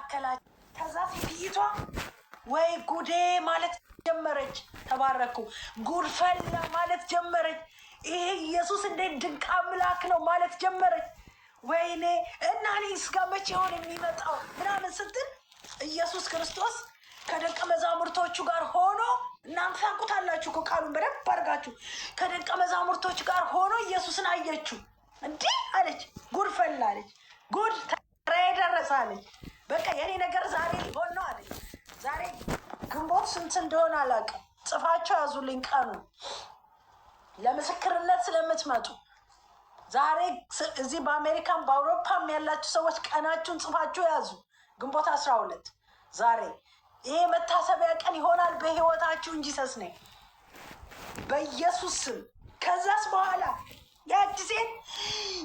በመካከላቸው። ከዛ ሴትይቷ ወይ ጉዴ ማለት ጀመረች። ተባረኩ። ጉድ ፈላ ማለት ጀመረች። ይሄ ኢየሱስ እንዴት ድንቅ አምላክ ነው ማለት ጀመረች። ወይኔ እና እኔ እስከ መቼ ሆን የሚመጣው ምናምን ስትል ኢየሱስ ክርስቶስ ከደቀ መዛሙርቶቹ ጋር ሆኖ እናንተ ታውቁታላችሁ እኮ ቃሉን በደንብ አድርጋችሁ። ከደቀ መዛሙርቶች ጋር ሆኖ ኢየሱስን አየችው። እንዲህ አለች፣ ጉድ ፈላ አለች። ጉድ ተራዬ ደረሰ አለች። በቃ የኔ ነገር ዛሬ ሊሆን ነው አለች። ዛሬ ግንቦት ስንት እንደሆነ አላውቅም። ጽፋቸው ያዙልኝ ቀኑ ለምስክርነት ስለምትመጡ። ዛሬ እዚህ በአሜሪካን በአውሮፓም ያላችሁ ሰዎች ቀናችሁን ጽፋችሁ ያዙ። ግንቦት 12 ዛሬ ይሄ መታሰቢያ ቀን ይሆናል በህይወታችሁ እንጂ ሰስኔ በኢየሱስ ስም። ከዛስ በኋላ ያቺ ሴት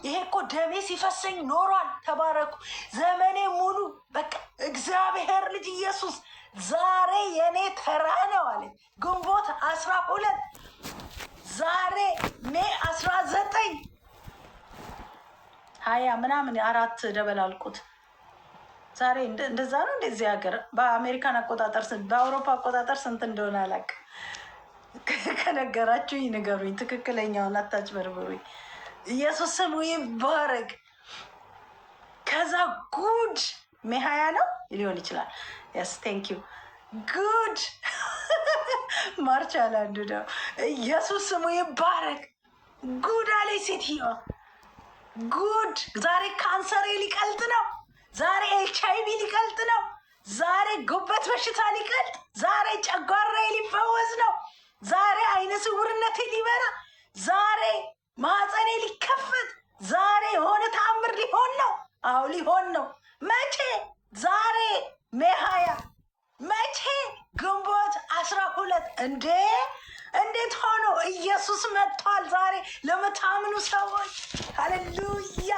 ይሄ እኮ ደሜ ሲፈሰኝ ኖሯል። ተባረኩ። ዘመኔ ሙሉ በቃ እግዚአብሔር ልጅ ኢየሱስ ዛሬ የኔ ተራ ነው አለ። ግንቦት 12 ዛሬ ሜይ 19 20 ምናምን 4 ደበላልቁት። ዛሬ እንደዛ ነው። እንደዚህ ሀገር በአሜሪካን አቆጣጠር በአውሮፓ አቆጣጠር ስንት እንደሆነ አላውቅም። ከነገራችሁ ይንገሩኝ፣ ትክክለኛውን አታጭበርብሩኝ። ኢየሱስ ስሙ ይባረክ። ከዛ ጉድ ሜይ 20 ነው ሊሆን ይችላል። የስ ቴንክ ዩ ጉድ ማርች አላንዱ ነው። ኢየሱስ ስሙ ይባረክ። ጉድ አለች ሴትዮዋ። ጉድ ዛሬ ካንሰሬ ሊቀልጥ ነው። ዛሬ ኤችአይቪ ሊቀልጥ ነው። ዛሬ ጉበት በሽታ ሊቀልጥ፣ ዛሬ ጨጓራዬ ሊፈወስ ነው። ዛሬ አይነ ስውርነቴ ሊበራ፣ ዛሬ ማህፀኔ ሊከፈት፣ ዛሬ የሆነ ተአምር ሊሆን ነው። አዎ ሊሆን ነው። መቼ? ዛሬ ሜይ 20 መቼ? ግንቦት 12 እንዴ! እንዴት ሆኖ ኢየሱስ መጥቷል ዛሬ ለምታምኑ ሰዎች። ሃሌሉያ!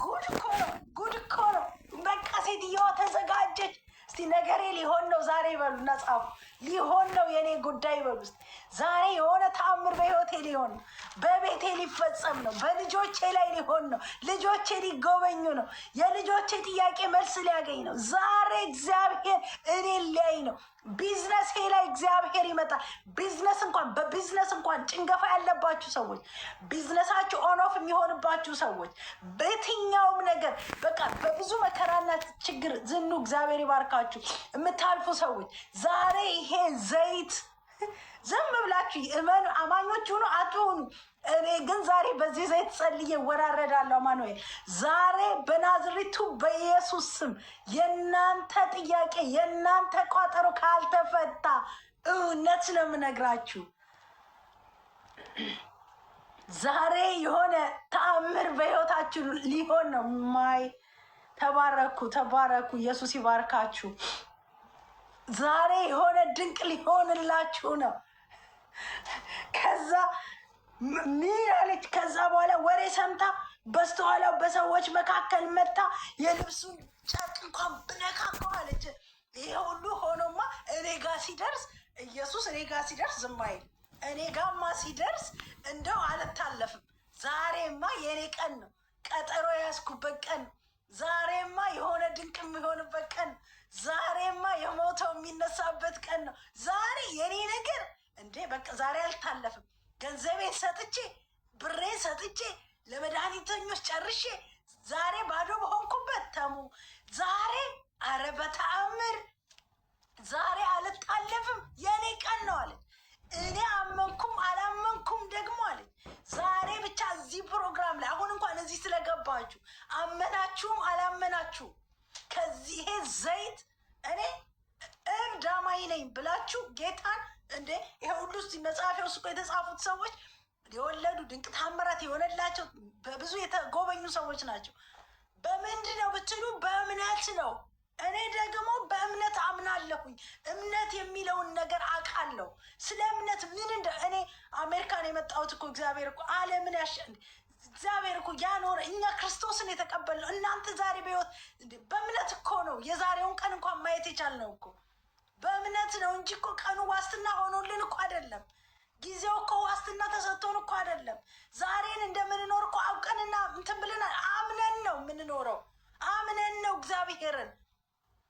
ጉድ እኮ ነው፣ ጉድ እኮ ነው። በቃ ሴትዮዋ ተዘጋጀች። እስቲ ነገሬ ሊሆን ነው ዛሬ ይበሉና ጻፉ። ሊሆን ነው የኔ ጉዳይ ይበሉ። ዛሬ የሆነ ተአምር በህይወቴ ሊሆን ነው። በቤቴ ሊፈጸም ነው። በልጆቼ ላይ ሊሆን ነው። ልጆቼ ሊጎበኙ ነው። የልጆቼ ጥያቄ መልስ ሊያገኝ ነው። ዛሬ እግዚአብሔር እኔን ሊያይ ነው። ቢዝነሴ ላይ እግዚአብሔር ይመጣል። በቢዝነስ እንኳን ጭንገፋ ያለባችሁ ሰዎች፣ ቢዝነሳችሁ ኦኖፍ የሚሆንባችሁ ሰዎች፣ በየትኛውም ነገር በቃ በብዙ መከራና ችግር ዝኑ እግዚአብሔር ይባርካችሁ የምታልፉ ሰዎች ዛሬ ይሄ ዘይት ዝም ብላችሁ እመኑ። አማኞች ሁኑ አትሁኑ። እኔ ግን ዛሬ በዚህ ዘይት ጸልዬ ወራረዳለሁ። አማኑኤል ዛሬ በናዝሬቱ በኢየሱስ ስም የእናንተ ጥያቄ የእናንተ ቋጠሮ ካልተፈታ እውነት ነው የምነግራችሁ፣ ዛሬ የሆነ ተአምር በህይወታችሁ ሊሆን ነው። ማይ ተባረኩ፣ ተባረኩ። ኢየሱስ ይባርካችሁ። ዛሬ የሆነ ድንቅ ሊሆንላችሁ ነው። ከዛ ምን አለች? ከዛ በኋላ ወሬ ሰምታ በስተኋላው በሰዎች መካከል መታ የልብሱን ጨርቅ እንኳን ብነካከው አለች። ይሄ ሁሉ ሆኖማ እኔ ጋር ሲደርስ ኢየሱስ እኔ ጋር ሲደርስ ዝም አይል። እኔ ጋማ ሲደርስ እንደው አልታለፍም። ዛሬማ የኔ ቀን ነው። ቀጠሮ የያዝኩበት ቀን ነው። ዛሬማ የሆነ ድንቅ የሚሆንበት ቀን ነው። ዛሬማ የሞተው የሚነሳበት ቀን ነው። ዛሬ የኔ ነገር እንዴ በቃ ዛሬ አልታለፍም። ገንዘቤን ሰጥቼ ብሬን ሰጥቼ ለመድኃኒተኞች ጨርሼ ዛሬ ባዶ በሆንኩበት ተሙ ዛሬ አረ በተአምር ዛሬ አልታለፍም። የኔ ቀን ነው አለች። እኔ አመንኩም አላመንኩም ደግሞ አለች። ዛሬ ብቻ እዚህ ፕሮግራም ላይ አሁን እንኳን እዚህ ስለገባችሁ አመናችሁም አላመናችሁም ከዚህ ይሄ ዘይት እኔ እብድ አማኝ ነኝ ብላችሁ ጌታን እንዴ ይሄ ሁሉ መጽሐፊያ ውስጥ እኮ የተጻፉት ሰዎች የወለዱ ድንቅ ታምራት የሆነላቸው በብዙ የተጎበኙ ሰዎች ናቸው። በምንድን ነው ብትሉ በእምነት ነው። እኔ ደግሞ በእምነት አምናለሁኝ። እምነት የሚለውን ነገር አውቃለሁ። ስለ እምነት ምን እንደ እኔ አሜሪካን የመጣሁት እኮ እግዚአብሔር እኮ ዓለምን እግዚአብሔር እኮ ያኖረ እኛ ክርስቶስን የተቀበልነው። እናንተ ዛሬ በህይወት በእምነት እኮ ነው የዛሬውን ቀን እንኳን ማየት የቻልነው እኮ በእምነት ነው እንጂ እኮ ቀኑ ዋስትና ሆኖልን እኮ አይደለም። ጊዜው እኮ ዋስትና ተሰጥቶን እኮ አይደለም። ዛሬን እንደምንኖር እኮ አውቀንና እንትን ብለናል። አምነን ነው የምንኖረው። አምነን ነው እግዚአብሔርን።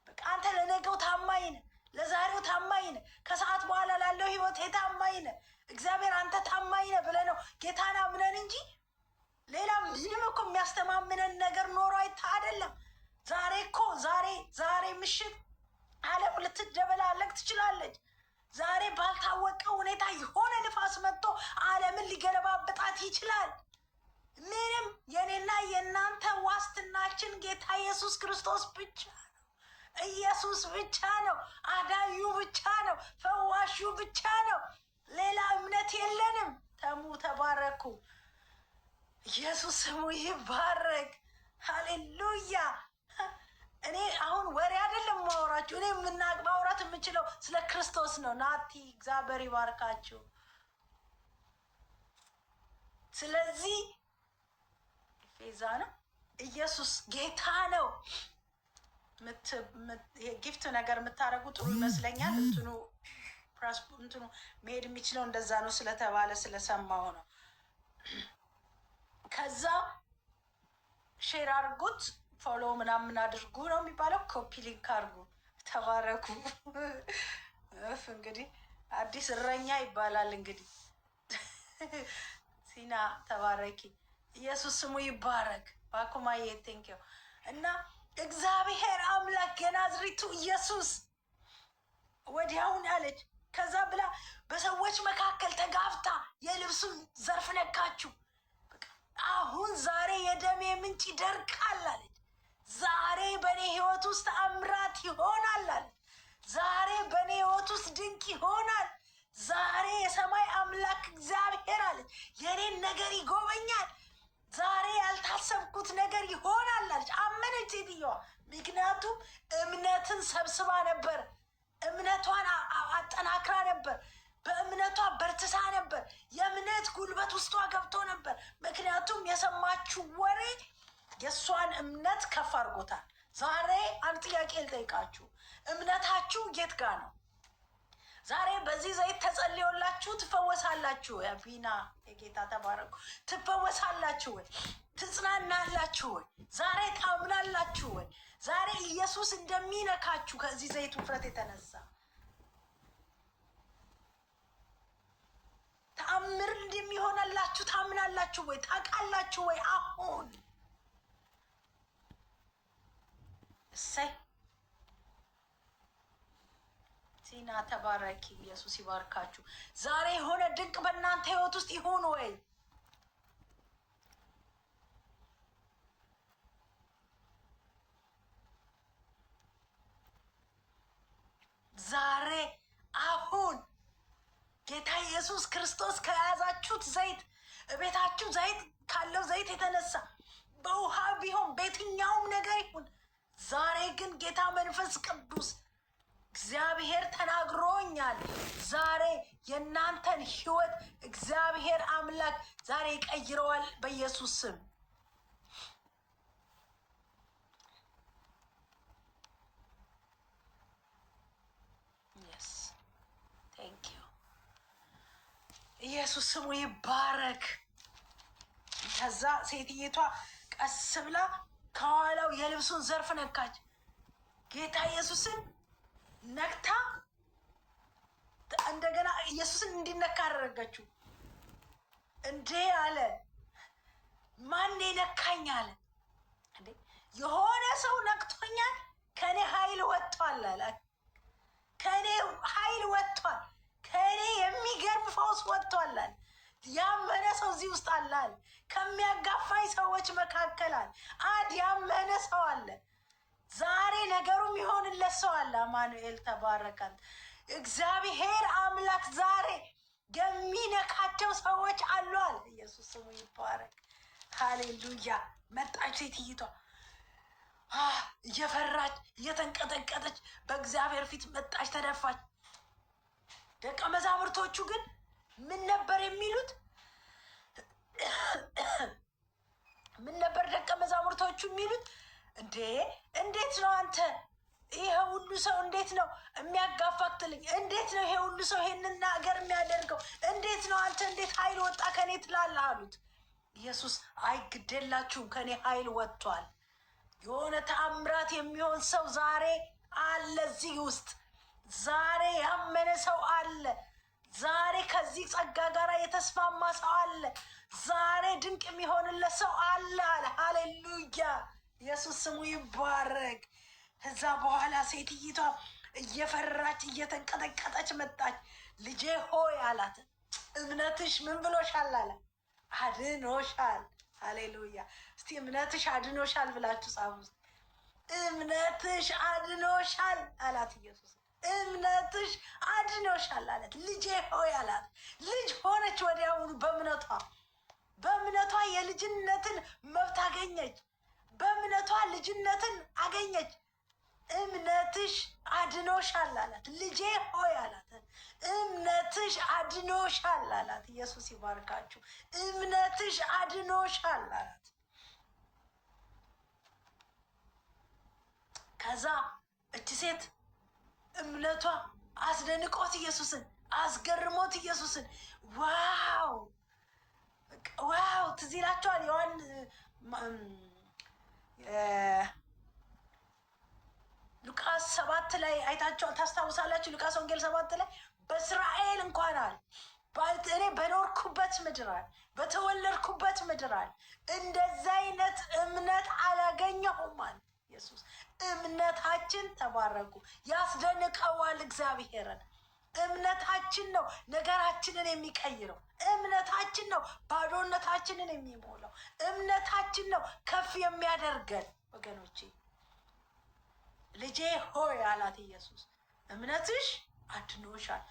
በቃ አንተ ለነገው ታማኝ ነህ፣ ለዛሬው ታማኝ ነህ፣ ከሰዓት በኋላ ላለው ህይወት ታማኝ ነህ። እግዚአብሔር አንተ ታማኝ ነህ ብለህ ነው ጌታን አምነን እንጂ ሌላ ምንም እኮ የሚያስተማምነን ነገር ኖሮ አይደለም። ዛሬ እኮ ዛሬ ምሽት ዓለም ልትደበላለቅ ትችላለች። ዛሬ ባልታወቀ ሁኔታ የሆነ ንፋስ መጥቶ ዓለምን ሊገለባብጣት ይችላል። ምንም የኔና የእናንተ ዋስትናችን ጌታ ኢየሱስ ክርስቶስ ብቻ ነው። ኢየሱስ ብቻ ነው። አዳኙ ብቻ ነው። ፈዋሹ ብቻ ነው። ሌላ እምነት የለንም። ተባረኩ። ኢየሱስ ስሙ ይባረክ። ሃሌሉያ። እኔ አሁን ወሬ አይደለም ማውራችሁ። እኔ ማውራት የምችለው ስለ ክርስቶስ ነው። ናቲ እግዚአብሔር ይባርካችሁ። ስለዚህ ፌዛ ነው። ኢየሱስ ጌታ ነው። ጊፍት ነገር የምታደርጉ ጥሩ ይመስለኛል። እንትኑ መሄድ የሚችለው እንደዛ ነው ስለተባለ ስለሰማሁ ነው። ከዛ ሼር አድርጉት፣ ፎሎ ምናምን አድርጉ ነው የሚባለው። ኮፒ ሊንክ አድርጉ። ተባረኩ። እንግዲህ አዲስ እረኛ ይባላል። እንግዲህ ሲና ተባረኪ። ኢየሱስ ስሙ ይባረክ። ባኩማዬ ቴንኪው። እና እግዚአብሔር አምላክ የናዝሬቱ ኢየሱስ ወዲያውን አለች። ከዛ ብላ በሰዎች መካከል ተጋፍታ የልብሱን ዘርፍ ነካችሁ። አሁን ዛሬ የደሜ ምንጭ ይደርቃል አለች። ዛሬ በእኔ ህይወት ውስጥ ተአምራት ይሆናል አለች። ዛሬ በእኔ ህይወት ውስጥ ድንቅ ይሆናል። ዛሬ የሰማይ አምላክ እግዚአብሔር አለች የኔን ነገር ይጎበኛል። ዛሬ ያልታሰብኩት ነገር ይሆናል አለች። አመነች ሴትየዋ። ምክንያቱም እምነትን ሰብስባ ነበር። እምነቷን አጠናክራ ነበር። በእምነቷ በርትሳ ነበር። የእምነት ጉልበት ውስጧ ገብቶ ነበር። ምክንያቱም የሰማችሁ ወሬ የእሷን እምነት ከፍ አድርጎታል። ዛሬ አንድ ጥያቄ ልጠይቃችሁ። እምነታችሁ የት ጋ ነው? ዛሬ በዚህ ዘይት ተጸልዮላችሁ ትፈወሳላችሁ ወይ? ቢና የጌታ ተባረኩ። ትፈወሳላችሁ ወይ? ትጽናናላችሁ ወይ? ዛሬ ታምናላችሁ ወይ? ዛሬ ኢየሱስ እንደሚነካችሁ ከዚህ ዘይት ውፍረት የተነሳ ተአምር እንደሚሆንላችሁ ታምናላችሁ ወይ? ታውቃላችሁ ወይ? አሁን እሰይ ሲና ተባረኪ። ኢየሱስ ይባርካችሁ። ዛሬ የሆነ ድንቅ በእናንተ ህይወት ውስጥ ይሆን ወይ? ዛሬ አሁን ጌታ ኢየሱስ ክርስቶስ ከያዛችሁት ዘይት ቤታችሁ ዘይት ካለው ዘይት የተነሳ በውሃ ቢሆን በየትኛውም ነገር ይሁን፣ ዛሬ ግን ጌታ መንፈስ ቅዱስ እግዚአብሔር ተናግሮኛል። ዛሬ የእናንተን ህይወት እግዚአብሔር አምላክ ዛሬ ይቀይረዋል በኢየሱስ ስም። ኢየሱስ ስሙ ይባረክ። ከዛ ሴትየቷ ቀስ ብላ ከኋላው የልብሱን ዘርፍ ነካች። ጌታ ኢየሱስን ነክታ እንደገና ኢየሱስን እንዲነካ አደረገችው። እንዴ አለ፣ ማን ነካኝ አለ። እንዴ የሆነ ሰው ነክቶኛል፣ ከኔ ኃይል ወጥቷል አለ። ከኔ ኃይል ወጥቷል፣ ከኔ የሚገርም ፈውስ ወጥቷል አለ። ያመነ ሰው እዚህ ውስጥ አለ አለ። ከሚያጋፋኝ ሰዎች መካከል አለ አንድ ያመነ ሰው አለ። ዛሬ ነገሩም ይሆንለት ሰው አለ። አማኑኤል ተባረካል። እግዚአብሔር አምላክ ዛሬ የሚነካቸው ሰዎች አሉ አለ። ኢየሱስ ስሙ ይባረክ። ሃሌሉያ። መጣች ሴትይቷ እየፈራች እየተንቀጠቀጠች በእግዚአብሔር ፊት መጣች፣ ተደፋች። ደቀ መዛሙርቶቹ ግን ምን ነበር የሚሉት? ምን ነበር ደቀ መዛሙርቶቹ የሚሉት? እንዴ እንዴት ነው አንተ ይሄ ሁሉ ሰው እንዴት ነው የሚያጋፋክትልኝ? እንዴት ነው ይሄ ሁሉ ሰው ይሄንን ነገር የሚያደርገው? እንዴት ነው አንተ እንዴት ኃይል ወጣ ከኔ ትላለህ አሉት። ኢየሱስ አይ ግዴላችሁም ከኔ ኃይል ወጥቷል። የሆነ ተአምራት የሚሆን ሰው ዛሬ አለ እዚህ ውስጥ። ዛሬ ያመነ ሰው አለ። ዛሬ ከዚህ ጸጋ ጋር የተስማማ ሰው አለ። ዛሬ ድንቅ የሚሆንለት ሰው አለ አለ። ሃሌሉያ! ኢየሱስ ስሙ ይባረክ። ከዛ በኋላ ሴትይቷ እየፈራች እየተንቀጠቀጠች መጣች። ልጄ ሆይ አላት፣ እምነትሽ ምን ብሎሻል አለ። አድኖሻል። ሃሌሉያ! እስቲ እምነትሽ አድኖሻል ብላችሁ ጻፉ። እምነትሽ አድኖሻል አላት ኢየሱስ። እምነትሽ አድኖሻል አላት። ልጄ ሆይ አላት። ልጅ ሆነች ወዲያውኑ በእምነቷ የልጅነትን መብት አገኘች። በእምነቷ ልጅነትን አገኘች። እምነትሽ አድኖሻል አላት። ልጄ ሆይ አላት። እምነትሽ አድኖሻል አላት። ኢየሱስ ይባርካችሁ። እምነትሽ አድኖሻል አላት። ከዛ እቺ ሴት እምነቷ አስደንቆት ኢየሱስን አስገርሞት ኢየሱስን ዋው ትዝ ይላችኋል። ሉቃስ 7 ላይ አይታችኋል፣ ታስታውሳላችሁ። ሉቃስ ወንጌል 7 ላይ በእስራኤል እንኳን አለ እኔ በኖርኩበት ምድር አለ በተወለድኩበት ምድር አለ እንደዛ አይነት እምነት አላገኘሁም አለ ኢየሱስ። እምነታችን ተባረኩ ያስደንቀዋል እግዚአብሔርን። እምነታችን ነው ነገራችንን የሚቀይረው። እምነታችን ነው ባዶነታችንን የሚሞላው። እምነታችን ነው ከፍ የሚያደርገን። ወገኖቼ ልጄ ሆይ አላት ኢየሱስ፣ እምነትሽ አድኖሻል።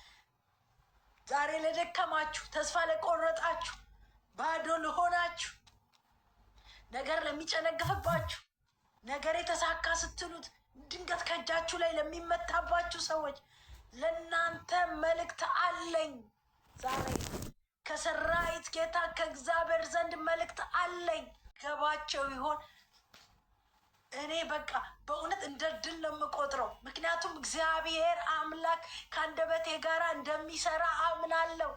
ዛሬ ለደከማችሁ፣ ተስፋ ለቆረጣችሁ፣ ባዶ ለሆናችሁ፣ ነገር ለሚጨነግፍባችሁ፣ ነገር የተሳካ ስትሉት ድንገት ከእጃችሁ ላይ ለሚመታባችሁ ሰዎች ለእናንተ መልእክት አለኝ። ዛሬ ከሰራዊት ጌታ ከእግዚአብሔር ዘንድ መልእክት አለኝ። ገባቸው ይሆን? እኔ በቃ በእውነት እንደ ድል ነው የምቆጥረው። ምክንያቱም እግዚአብሔር አምላክ ከአንደበቴ ጋር እንደሚሰራ አምናለሁ።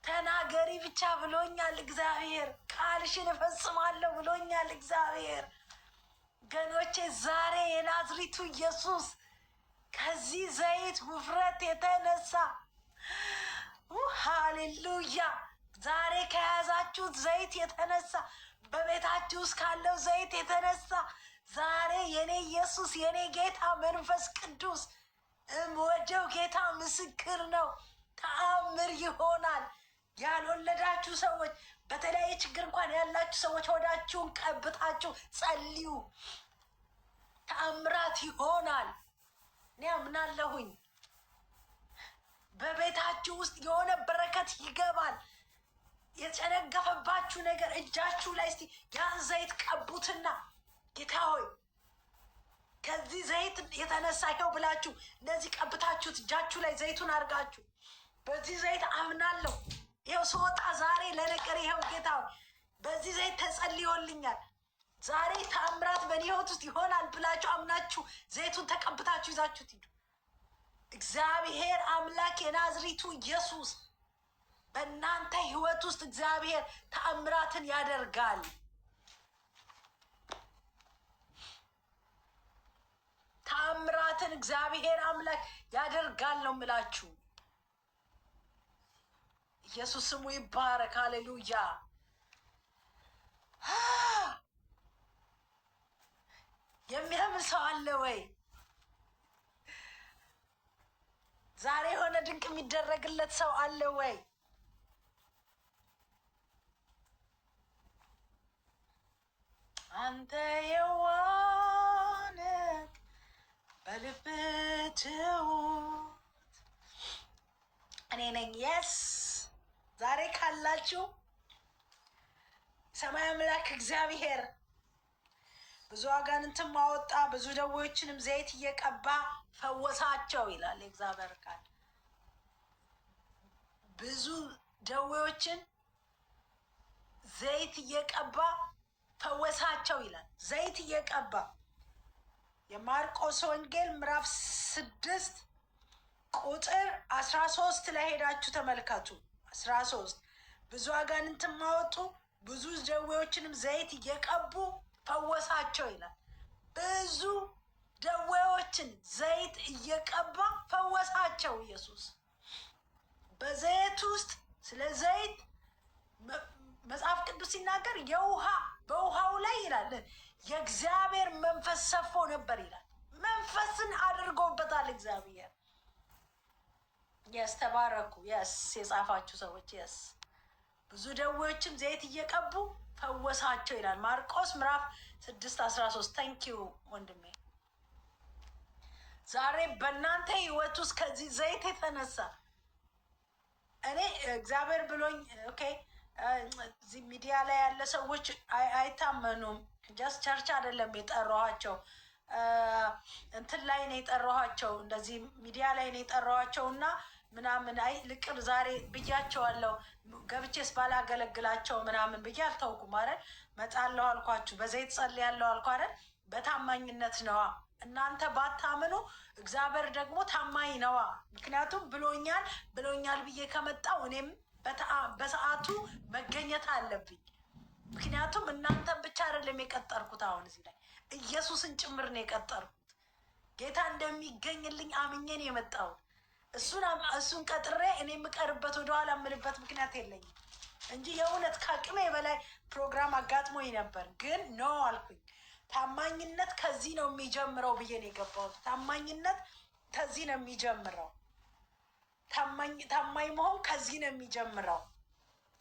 ተናገሪ ብቻ ብሎኛል እግዚአብሔር። ቃልሽን እፈጽማለሁ ብሎኛል እግዚአብሔር። ገኖቼ ዛሬ የናዝሪቱ ኢየሱስ ከዚህ ዘይት ውፍረት የተነሳ ሃሌሉያ፣ ዛሬ ከያዛችሁት ዘይት የተነሳ በቤታችሁ ውስጥ ካለው ዘይት የተነሳ ዛሬ የኔ ኢየሱስ የኔ ጌታ መንፈስ ቅዱስ እምወደው ጌታ ምስክር ነው። ተአምር ይሆናል። ያልወለዳችሁ ሰዎች፣ በተለያየ ችግር እንኳን ያላችሁ ሰዎች ሆዳችሁን ቀብታችሁ ጸልዩ። ተአምራት ይሆናል። እኔ አምናለሁኝ። በቤታችሁ ውስጥ የሆነ በረከት ይገባል። የጨነገፈባችሁ ነገር እጃችሁ ላይ እስቲ ያን ዘይት ቀቡትና ጌታ ሆይ ከዚህ ዘይት የተነሳ ይኸው ብላችሁ እንደዚህ ቀብታችሁት እጃችሁ ላይ ዘይቱን አድርጋችሁ በዚህ ዘይት አምናለሁ፣ ይኸው ስወጣ ዛሬ ለነገር ይኸው ጌታ ሆይ በዚህ ዘይት ተጸልዮልኛል፣ ዛሬ ተአምራት በእኔ ህይወት ውስጥ ይሆናል ብላችሁ አምናችሁ ዘይቱን ተቀብታችሁ ይዛችሁት ሂዱ። እግዚአብሔር አምላክ የናዝሪቱ ኢየሱስ በእናንተ ህይወት ውስጥ እግዚአብሔር ተአምራትን ያደርጋል። ተአምራትን እግዚአብሔር አምላክ ያደርጋል ነው የምላችሁ። ኢየሱስ ስሙ ይባረክ። ሃሌሉያ። የሚያምን ሰው አለ ወይ? ዛሬ የሆነ ድንቅ የሚደረግለት ሰው አለ ወይ? አንተ የዋህ ነህ በልብህ ትሁት። እኔ ነኝ። የስ ዛሬ ካላችሁ ሰማይ አምላክ እግዚአብሔር ብዙ አጋንንትን ማወጣ፣ ብዙ ደዌዎችንም ዘይት እየቀባ ፈወሳቸው ይላል የእግዚአብሔር ቃል። ብዙ ደዌዎችን ዘይት እየቀባ ፈወሳቸው ይላል። ዘይት እየቀባ የማርቆስ ወንጌል ምዕራፍ 6 ቁጥር 13 ላይ ሄዳችሁ ተመልከቱ። 13 ብዙ አጋንንትን ማወጡ፣ ብዙ ደዌዎችንም ዘይት እየቀቡ ፈወሳቸው ይላል። ብዙ ደዌዎችን ዘይት እየቀባ ፈወሳቸው ኢየሱስ። በዘይት ውስጥ ስለ ዘይት መጽሐፍ ቅዱስ ሲናገር በውሃው ላይ ይላል የእግዚአብሔር መንፈስ ሰፎ ነበር ይላል። መንፈስን አድርጎበታል እግዚአብሔር። የስ ተባረኩ። የስ የጻፋችሁ ሰዎች የስ ብዙ ደዌዎችም ዘይት እየቀቡ ፈወሳቸው ይላል። ማርቆስ ምዕራፍ 6:13 ታንኪዩ ወንድሜ። ዛሬ በእናንተ ህይወት ውስጥ ከዚህ ዘይት የተነሳ እኔ እግዚአብሔር ብሎኝ ኦኬ። እዚህ ሚዲያ ላይ ያለ ሰዎች አይታመኑም። ጀስት ቸርች አይደለም የጠራኋቸው፣ እንትን ላይ ነው የጠራኋቸው፣ እንደዚህ ሚዲያ ላይ ነው የጠራኋቸው እና ምናምን አይ ልቅር ዛሬ ብያቸዋለሁ። ገብቼስ ባላገለግላቸው ምናምን ብዬ አልተውኩም አይደል። መጣለሁ አልኳችሁ፣ በዘይት ጸልያለሁ አልኩ አይደል። በታማኝነት ነዋ። እናንተ ባታምኑ እግዚአብሔር ደግሞ ታማኝ ነዋ። ምክንያቱም ብሎኛል ብዬ ከመጣው እኔም በሰዓቱ መገኘት አለብኝ። ምክንያቱም እናንተን ብቻ አይደለም የቀጠርኩት፣ አሁን እዚህ ላይ ኢየሱስን ጭምር ነው የቀጠርኩት። ጌታ እንደሚገኝልኝ አምኜን የመጣሁት እሱን ቀጥሬ እኔ የምቀርበት ወደኋላ የምልበት ምክንያት የለኝም እንጂ የእውነት ከአቅሜ በላይ ፕሮግራም አጋጥሞኝ ነበር። ግን ኖ አልኩኝ። ታማኝነት ከዚህ ነው የሚጀምረው ብዬ ነው የገባሁት። ታማኝነት ከዚህ ነው የሚጀምረው። ታማኝ መሆን ከዚህ ነው የሚጀምረው።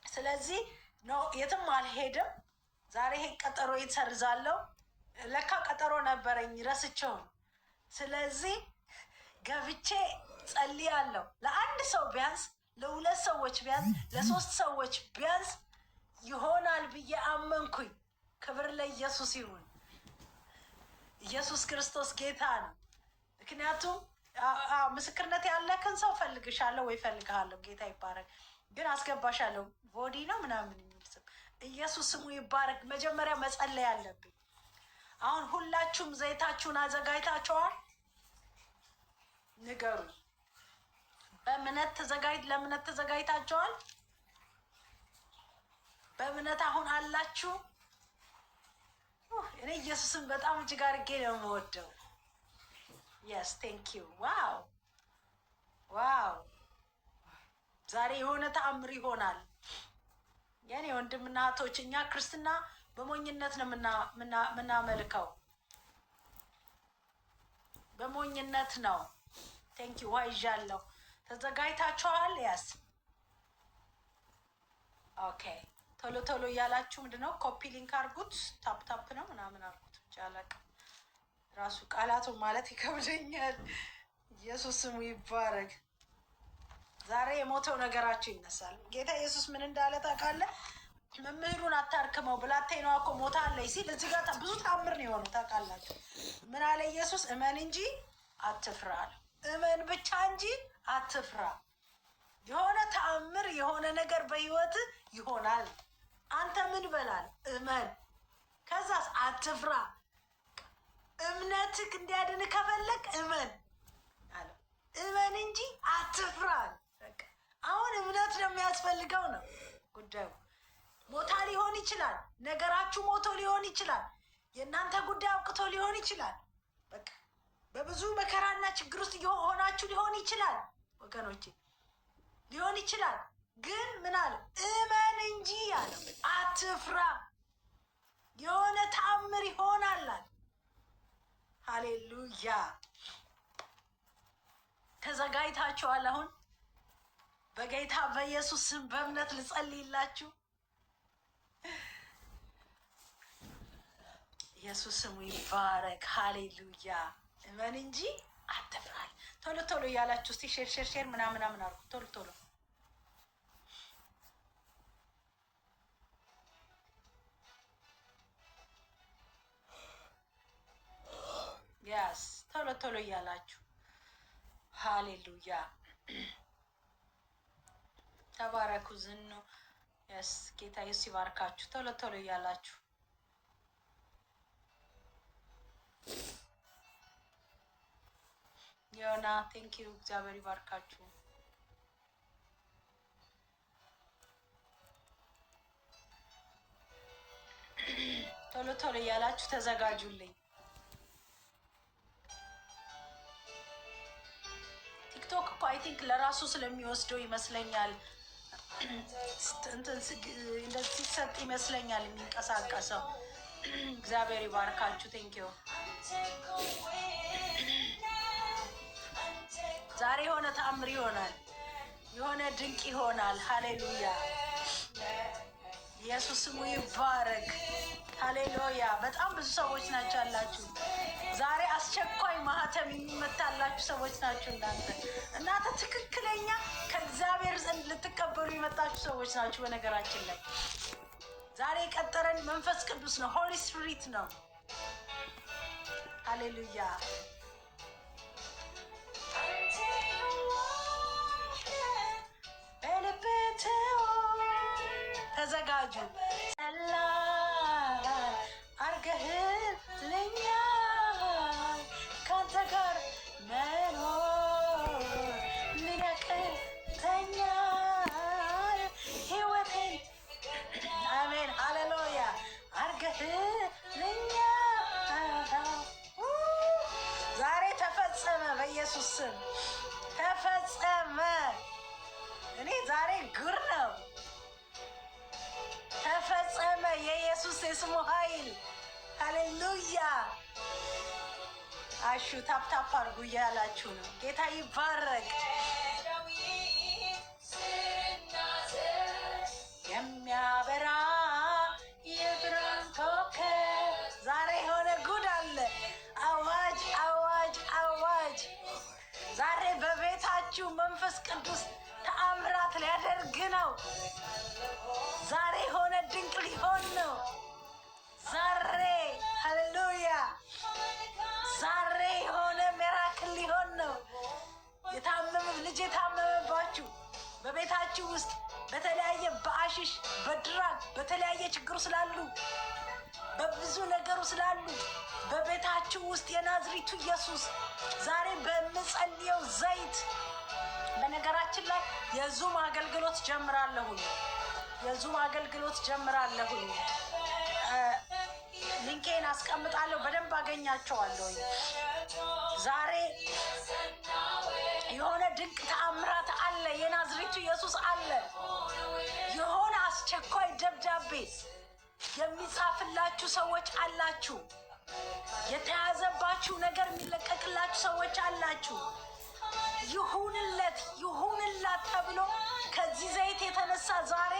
ስለዚህ የትም አልሄድም። ዛሬ ይሄ ቀጠሮ ይሰርዛለሁ። ለካ ቀጠሮ ነበረኝ ረስቼው። ስለዚህ ገብቼ ጸልያለሁ። ለአንድ ሰው ቢያንስ፣ ለሁለት ሰዎች ቢያንስ፣ ለሶስት ሰዎች ቢያንስ ይሆናል ብዬ አመንኩኝ። ክብር ለኢየሱስ ይሁን። ኢየሱስ ክርስቶስ ጌታ ነው። ምክንያቱም ምስክርነት ያለክን ሰው ፈልግሻለሁ ወይ ፈልግሃለሁ፣ ጌታ ይባረክ። ግን አስገባሻለሁ ቦዲ ነው ምናምን የሚል ስም ኢየሱስ ስሙ ይባረክ። መጀመሪያ መጸለይ አለብኝ። አሁን ሁላችሁም ዘይታችሁን አዘጋጅታችኋል? ንገሩ። ለእምነት ተዘጋጅታችኋል? በእምነት አሁን አላችሁ? እኔ ኢየሱስን በጣም እጅግ አድርጌ ነው የምወደው። የስ ቴንክ ዩ። ዋው ዛሬ የሆነ ተአምር ይሆናል። የኔ ወንድምና እህቶች፣ እኛ ክርስትና በሞኝነት ነው የምናመልከው፣ በሞኝነት ነው። ቴንክ ዩ። ውሃ ይዣለሁ። ተዘጋጅታችኋል? ያስ ኦኬ። ቶሎ ቶሎ እያላችሁ ምንድነው ኮፒ ሊንክ አርጉት፣ ታፕ ነው ምናምን አርጉት። ብቻ አላውቅም፣ ራሱ ቃላቱ ማለት ይከብደኛል። ኢየሱስ ስሙ ይባረክ። ዛሬ የሞተው ነገራችሁ ይነሳል። ጌታ ኢየሱስ ምን እንዳለ ታውቃለህ? መምህሩን አታርክመው፣ ብላቴናዋ እኮ ሞታለች ሲል እዚህ ጋር ብዙ ታምር ነው የሆነው። ታውቃላችሁ ምን አለ ኢየሱስ? እመን እንጂ አትፍራ አለ። እመን ብቻ እንጂ አትፍራ። የሆነ ተአምር የሆነ ነገር በህይወት ይሆናል። አንተ ምን በላል? እመን። ከዛስ አትፍራ። እምነትህ እንዲያድን ከፈለግ እመን አለ። እመን እንጂ አትፍራ። አሁን እምነት ነው የሚያስፈልገው ነው ጉዳዩ። ሞታ ሊሆን ይችላል፣ ነገራችሁ ሞቶ ሊሆን ይችላል፣ የእናንተ ጉዳይ አውቅቶ ሊሆን ይችላል። በቃ በብዙ መከራና ችግር ውስጥ ሆናችሁ ሊሆን ይችላል ወገኖቼ፣ ሊሆን ይችላል። ግን ምን አለ? እመን እንጂ አለ፣ አትፍራ። የሆነ ተአምር ይሆናል። ሃሌሉያ። ተዘጋጅታችኋል? አሁን በጌታ በኢየሱስ ስም በእምነት ልጸልይላችሁ። ኢየሱስ ስሙ ይባረክ። ሃሌሉያ። እመን እንጂ አትፍራል። ቶሎ ቶሎ እያላችሁ እስቲ ሼር ምናምን አድርጉ። ቶሎ ቶሎ ያስ ቶሎ ቶሎ እያላችሁ ሃሌሉያ። ተባረኩ። ዝኑ ያስ ጌታ ኢየሱስ ይባርካችሁ። ቶሎ ቶሎ እያላችሁ ዮና ቴንክ ዩ። እግዚአብሔር ይባርካችሁ። ቶሎ ቶሎ እያላችሁ ተዘጋጁልኝ። ቲክቶክ እኮ አይ ቲንክ ለራሱ ስለሚወስደው ይመስለኛል እንደዚህ ሲሰጥ ይመስለኛል የሚንቀሳቀሰው። እግዚአብሔር ይባርካችሁ። ቴንኪዩ። ዛሬ የሆነ ተአምር ይሆናል፣ የሆነ ድንቅ ይሆናል። ሃሌሉያ! ኢየሱስ ስሙ ይባረክ። ሃሌሉያ! በጣም ብዙ ሰዎች ናቸው ያላችሁ ዛሬ። አስቸኳይ ማህተም የሚመታላችሁ ሰዎች ናችሁ እናንተ ትክክለኛ ከእግዚአብሔር ዘንድ ልትቀበሉ የመጣችሁ ሰዎች ናችሁ። በነገራችን ላይ ዛሬ የቀጠረን መንፈስ ቅዱስ ነው፣ ሆሊ ስፒሪት ነው። ሃሌሉያ! ተዘጋጁ። ሰላም አርገህልኛል፣ ካንተ ጋር መኖር ምን ያቅተኛል? ሕይወቴን አሜን ሃሌሉያ አርገህልኛል። ዛሬ ተፈጸመ፣ በኢየሱስ ስም ተፈጸመ። እኔ ዛሬ ጉር ነው ተፈጸመ። የኢየሱስ የስሙ ኃይል ሃሌሉያ። አሹ ታፕታፕ አድርጉ እያላችሁ ነው። ጌታ ይባረክ። የሚያበራ የብርሃን ኮከብ ዛሬ የሆነ ጉድ አለ። አዋጅ አዋጅ አዋጅ! ዛሬ በቤታችሁ መንፈስ ቅዱስ ተአምራት ሊያደርግ ነው። ዛሬ የሆነ ድንቅ ሊሆን ነው። ዛሬ ሃሌሉያ! ዛሬ የሆነ ሚራክል ሊሆን ነው። የታመመ ልጅ የታመመባችሁ በቤታችሁ ውስጥ በተለያየ በአሽሽ በድራግ በተለያየ ችግሩ ስላሉ በብዙ ነገሩ ስላሉ በቤታችሁ ውስጥ የናዝሪቱ ኢየሱስ ዛሬ በምጸልየው ዘይት በነገራችን ላይ የዙም አገልግሎት ጀምራለሁኝ። የዙም አገልግሎት ጀምራለሁኝ። ሊንኬን አስቀምጣለሁ። በደንብ አገኛቸዋለሁኝ። ዛሬ የሆነ ድንቅ ተአምራት አለ። የናዝሬቱ ኢየሱስ አለ። የሆነ አስቸኳይ ደብዳቤ የሚጻፍላችሁ ሰዎች አላችሁ። የተያዘባችሁ ነገር የሚለቀቅላችሁ ሰዎች አላችሁ። ይሁንለት ይሁንላት ተብሎ ከዚህ ዘይት የተነሳ ዛሬ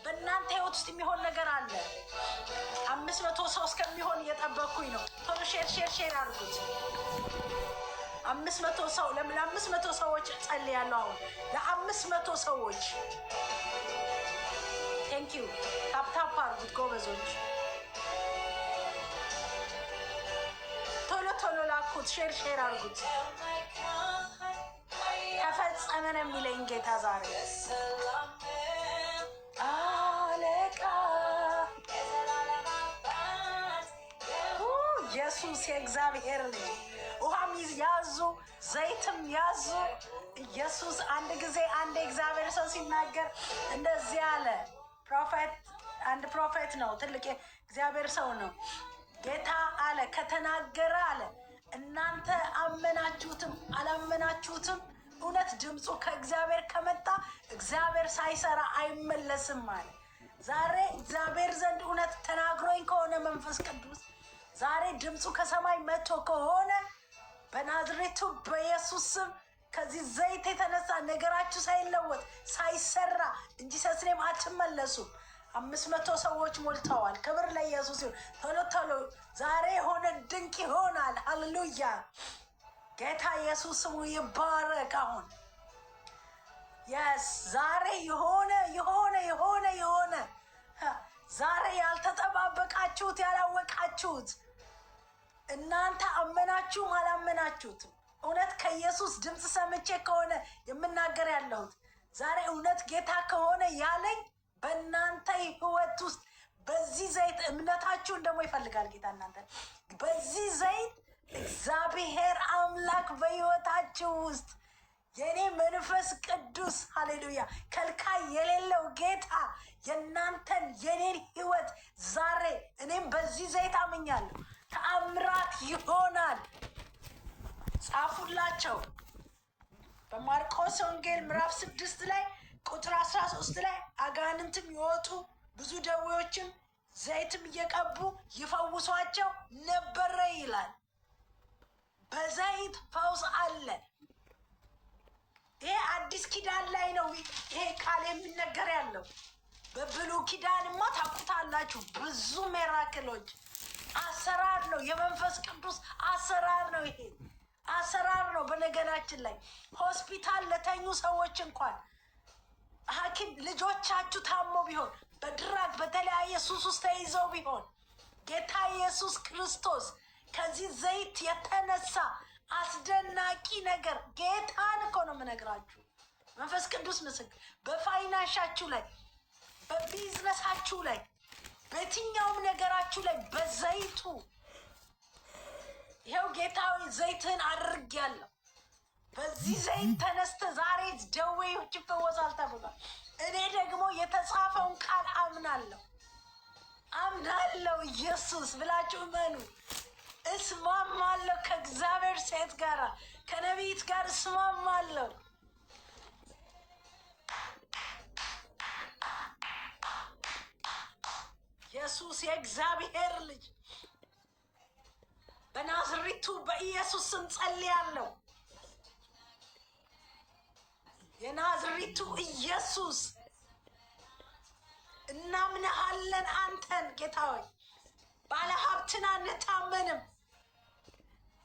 በእናንተ ህይወት ውስጥ የሚሆን ነገር አለ። 500 ሰው እስከሚሆን እየጠበኩኝ ነው። ቶሎ ሼር አድርጉት። 500 ሰው ለ500 ሰዎች ጸልያለሁ። አሁን ለ500 ሰዎች ቴንክ ዩ። ታፕታፕ አድርጉት ጎበዞች። ቶሎ ላኩት። ሼር አድርጉት። ተፈጸመ ነው የሚለኝ ጌታ ዛሬ። አለቃ ኢየሱስ የእግዚአብሔር ልጅ። ውሃም ያዙ ዘይትም ያዙ። ኢየሱስ አንድ ጊዜ አንድ እግዚአብሔር ሰው ሲናገር እንደዚህ አለ። አንድ ፕሮፌት ነው፣ ትልቅ እግዚአብሔር ሰው ነው። ጌታ አለ ከተናገረ አለ እናንተ አመናችሁትም አላመናችሁትም እውነት ድምፁ ከእግዚአብሔር ከመጣ እግዚአብሔር ሳይሰራ አይመለስም አለ። ዛሬ እግዚአብሔር ዘንድ እውነት ተናግሮኝ ከሆነ መንፈስ ቅዱስ ዛሬ ድምፁ ከሰማይ መጥቶ ከሆነ በናዝሬቱ በኢየሱስ ስም ከዚህ ዘይት የተነሳ ነገራችሁ ሳይለወጥ ሳይሰራ እንጂ ሰስኔም አትመለሱም። 500 ሰዎች ሞልተዋል። ክብር ለኢየሱስ ይሁን። ቶሎ ዛሬ የሆነ ድንቅ ይሆናል። ሃሌሉያ! ጌታ ኢየሱስ ስሙ ይባረክ። አሁን ዛሬ የሆነ ዛሬ ያልተጠባበቃችሁት ያላወቃችሁት እናንተ አመናችሁም አላመናችሁትም እውነት ከኢየሱስ ድምፅ ሰምቼ ከሆነ የምናገር ያለሁት ዛሬ እውነት ጌታ ከሆነ ያለኝ በእናንተ ህይወት ውስጥ በዚህ ዘይት እምነታችሁን ደግሞ ይፈልጋል ጌታ። እናንተ በዚህ ዘይት እግዚአብሔር አምላክ በህይወታችሁ ውስጥ የኔ መንፈስ ቅዱስ ሃሌሉያ ከልካይ የሌለው ጌታ የእናንተን የኔን ህይወት ዛሬ እኔም በዚህ ዘይት አምኛለሁ ተአምራት ይሆናል። ጻፉላቸው። በማርቆስ ወንጌል ምዕራፍ 6 ላይ ቁጥር 13 ላይ አጋንንትም ይወጡ ብዙ ደዌዎችም ዘይትም እየቀቡ ይፈውሷቸው ነበረ ይላል። በዘይት ፈውስ አለ። ይሄ አዲስ ኪዳን ላይ ነው ይሄ ቃል የሚነገር ያለው። በብሉይ ኪዳንማ ታውቁታላችሁ። ብዙ ሚራክሎች አሰራር ነው፣ የመንፈስ ቅዱስ አሰራር ነው። ይሄ አሰራር ነው። በነገራችን ላይ ሆስፒታል ለተኙ ሰዎች እንኳን ሐኪም ልጆቻችሁ ታሞ ቢሆን በድራግ በተለያየ ሱስ ውስጥ ተይዘው ቢሆን ጌታ ኢየሱስ ክርስቶስ ከዚህ ዘይት የተነሳ አስደናቂ ነገር ጌታን እኮ ነው የምነግራችሁ። መንፈስ ቅዱስ ምስክር። በፋይናንሻችሁ ላይ፣ በቢዝነሳችሁ ላይ፣ በየትኛውም ነገራችሁ ላይ በዘይቱ ይኸው ጌታዊ ዘይትህን አድርጌያለሁ። በዚህ ዘይት ተነስተ ዛሬ ደዌዎች ይፈወሳል ተብሏል። እኔ ደግሞ የተጻፈውን ቃል አምናለሁ። ኢየሱስ ብላችሁ መኑ። እስማማለሁ ከእግዚአብሔር ሴት ጋር ከነቢይት ጋር እስማማለሁ። ኢየሱስ የእግዚአብሔር ልጅ በናዝሬቱ በኢየሱስ ስም ጸልያለሁ። የናዝሬቱ ኢየሱስ እናምንሃለን አንተን ጌታ ሆይ። ባለ ሀብትን አንታመንም፣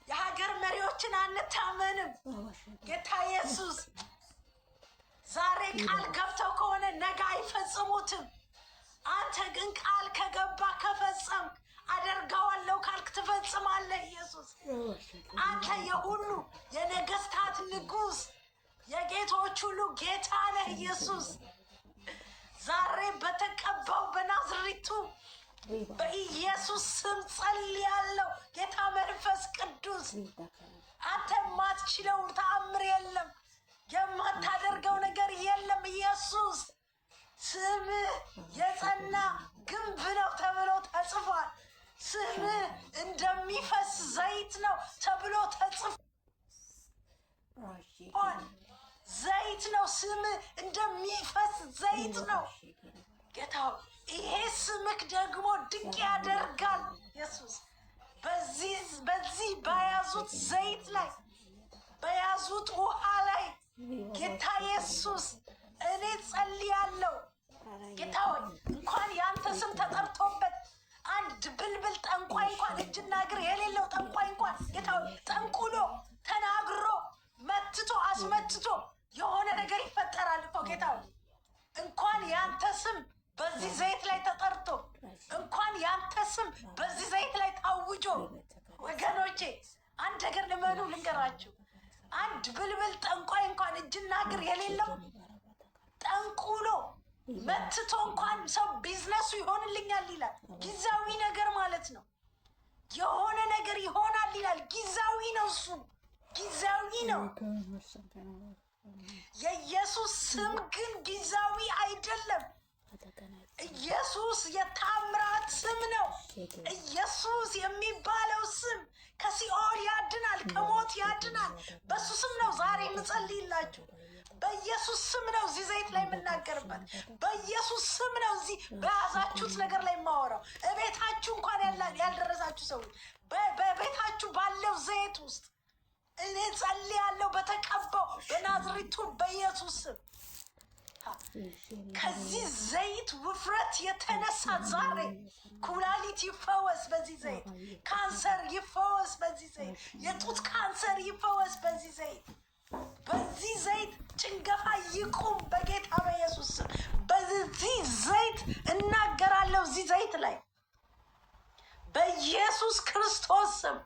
የሀገር መሪዎችን አንታመንም ጌታ ኢየሱስ። ዛሬ ቃል ገብተው ከሆነ ነገ አይፈጽሙትም። አንተ ግን ቃል ከገባ ከፈጸም አደርጋዋለሁ ካልክ ትፈጽማለህ ኢየሱስ። አንተ የሁሉ የነገስታት ንጉስ የጌቶች ሁሉ ጌታ ነህ ኢየሱስ። ዛሬ በተቀባው በናዝሬቱ በኢየሱስ ስም ጸልያለሁ። ጌታ መንፈስ ቅዱስ አንተ የማትችለው ተአምር የለም፣ የማታደርገው ነገር የለም ኢየሱስ። ስምህ የጸና ግንብ ነው ተብሎ ተጽፏል። ስምህ እንደሚፈስ ዘይት ነው ተብሎ ተጽፏል። ዘይት ነው ስምህ፣ እንደሚፈስ ዘይት ነው ጌታ። ይሄ ስምክ ደግሞ ድንቅ ያደርጋል ኢየሱስ። በዚህ በያዙት ዘይት ላይ በያዙት ውሃ ላይ ጌታ ኢየሱስ እኔ ጸልያለሁ ጌታ ሆይ። እንኳን ያንተ ስም ተጠርቶበት አንድ ብልብል ጠንቋይ እንኳን እጅና እግር የሌለው ጠንቋይ እንኳን ጌታ ሆይ ጠንቁሎ ተናግሮ መትቶ አስመትቶ የሆነ ነገር ይፈጠራል እኮ ጌታ ሆይ። እንኳን ያንተ ስም በዚህ ዘይት ላይ ተጠርቶ እንኳን ያንተ ስም በዚህ ዘይት ላይ ታውጆ፣ ወገኖቼ አንድ ነገር ልመኑ ልንገራችሁ። አንድ ብልብል ጠንቋይ እንኳን እጅና እግር የሌለው ጠንቁሎ መትቶ እንኳን ሰው ቢዝነሱ ይሆንልኛል ይላል። ጊዜያዊ ነገር ማለት ነው። የሆነ ነገር ይሆናል ይላል። ጊዜያዊ ነው፣ እሱ ጊዜያዊ ነው። የኢየሱስ ስም ግን ጊዜያዊ አይደለም። ኢየሱስ የታምራት ስም ነው። ኢየሱስ የሚባለው ስም ከሲኦል ያድናል፣ ከሞት ያድናል። በሱ ስም ነው ዛሬ የምጸልይላችሁ። በኢየሱስ ስም ነው እዚህ ዘይት ላይ የምናገርበት። በኢየሱስ ስም ነው እዚህ በያዛችሁት ነገር ላይ የማወራው። እቤታችሁ እንኳን ያልደረሳችሁ ሰዎች በቤታችሁ ባለው ዘይት ውስጥ እኔ ጸልያለሁ በተቀባው በናዝሬቱ በኢየሱስ ስም። ከዚህ ዘይት ውፍረት የተነሳ ዛሬ ኩላሊት ይፈወስ በዚህ ዘይት፣ ካንሰር ይፈወስ በዚህ ዘይት፣ የጡት ካንሰር ይፈወስ በዚህ ዘይት። በዚህ ዘይት ጭንገፋ ይቁም በጌታ በኢየሱስ ስም። በዚህ ዘይት እናገራለሁ። እዚህ ዘይት ላይ በኢየሱስ ክርስቶስ ስም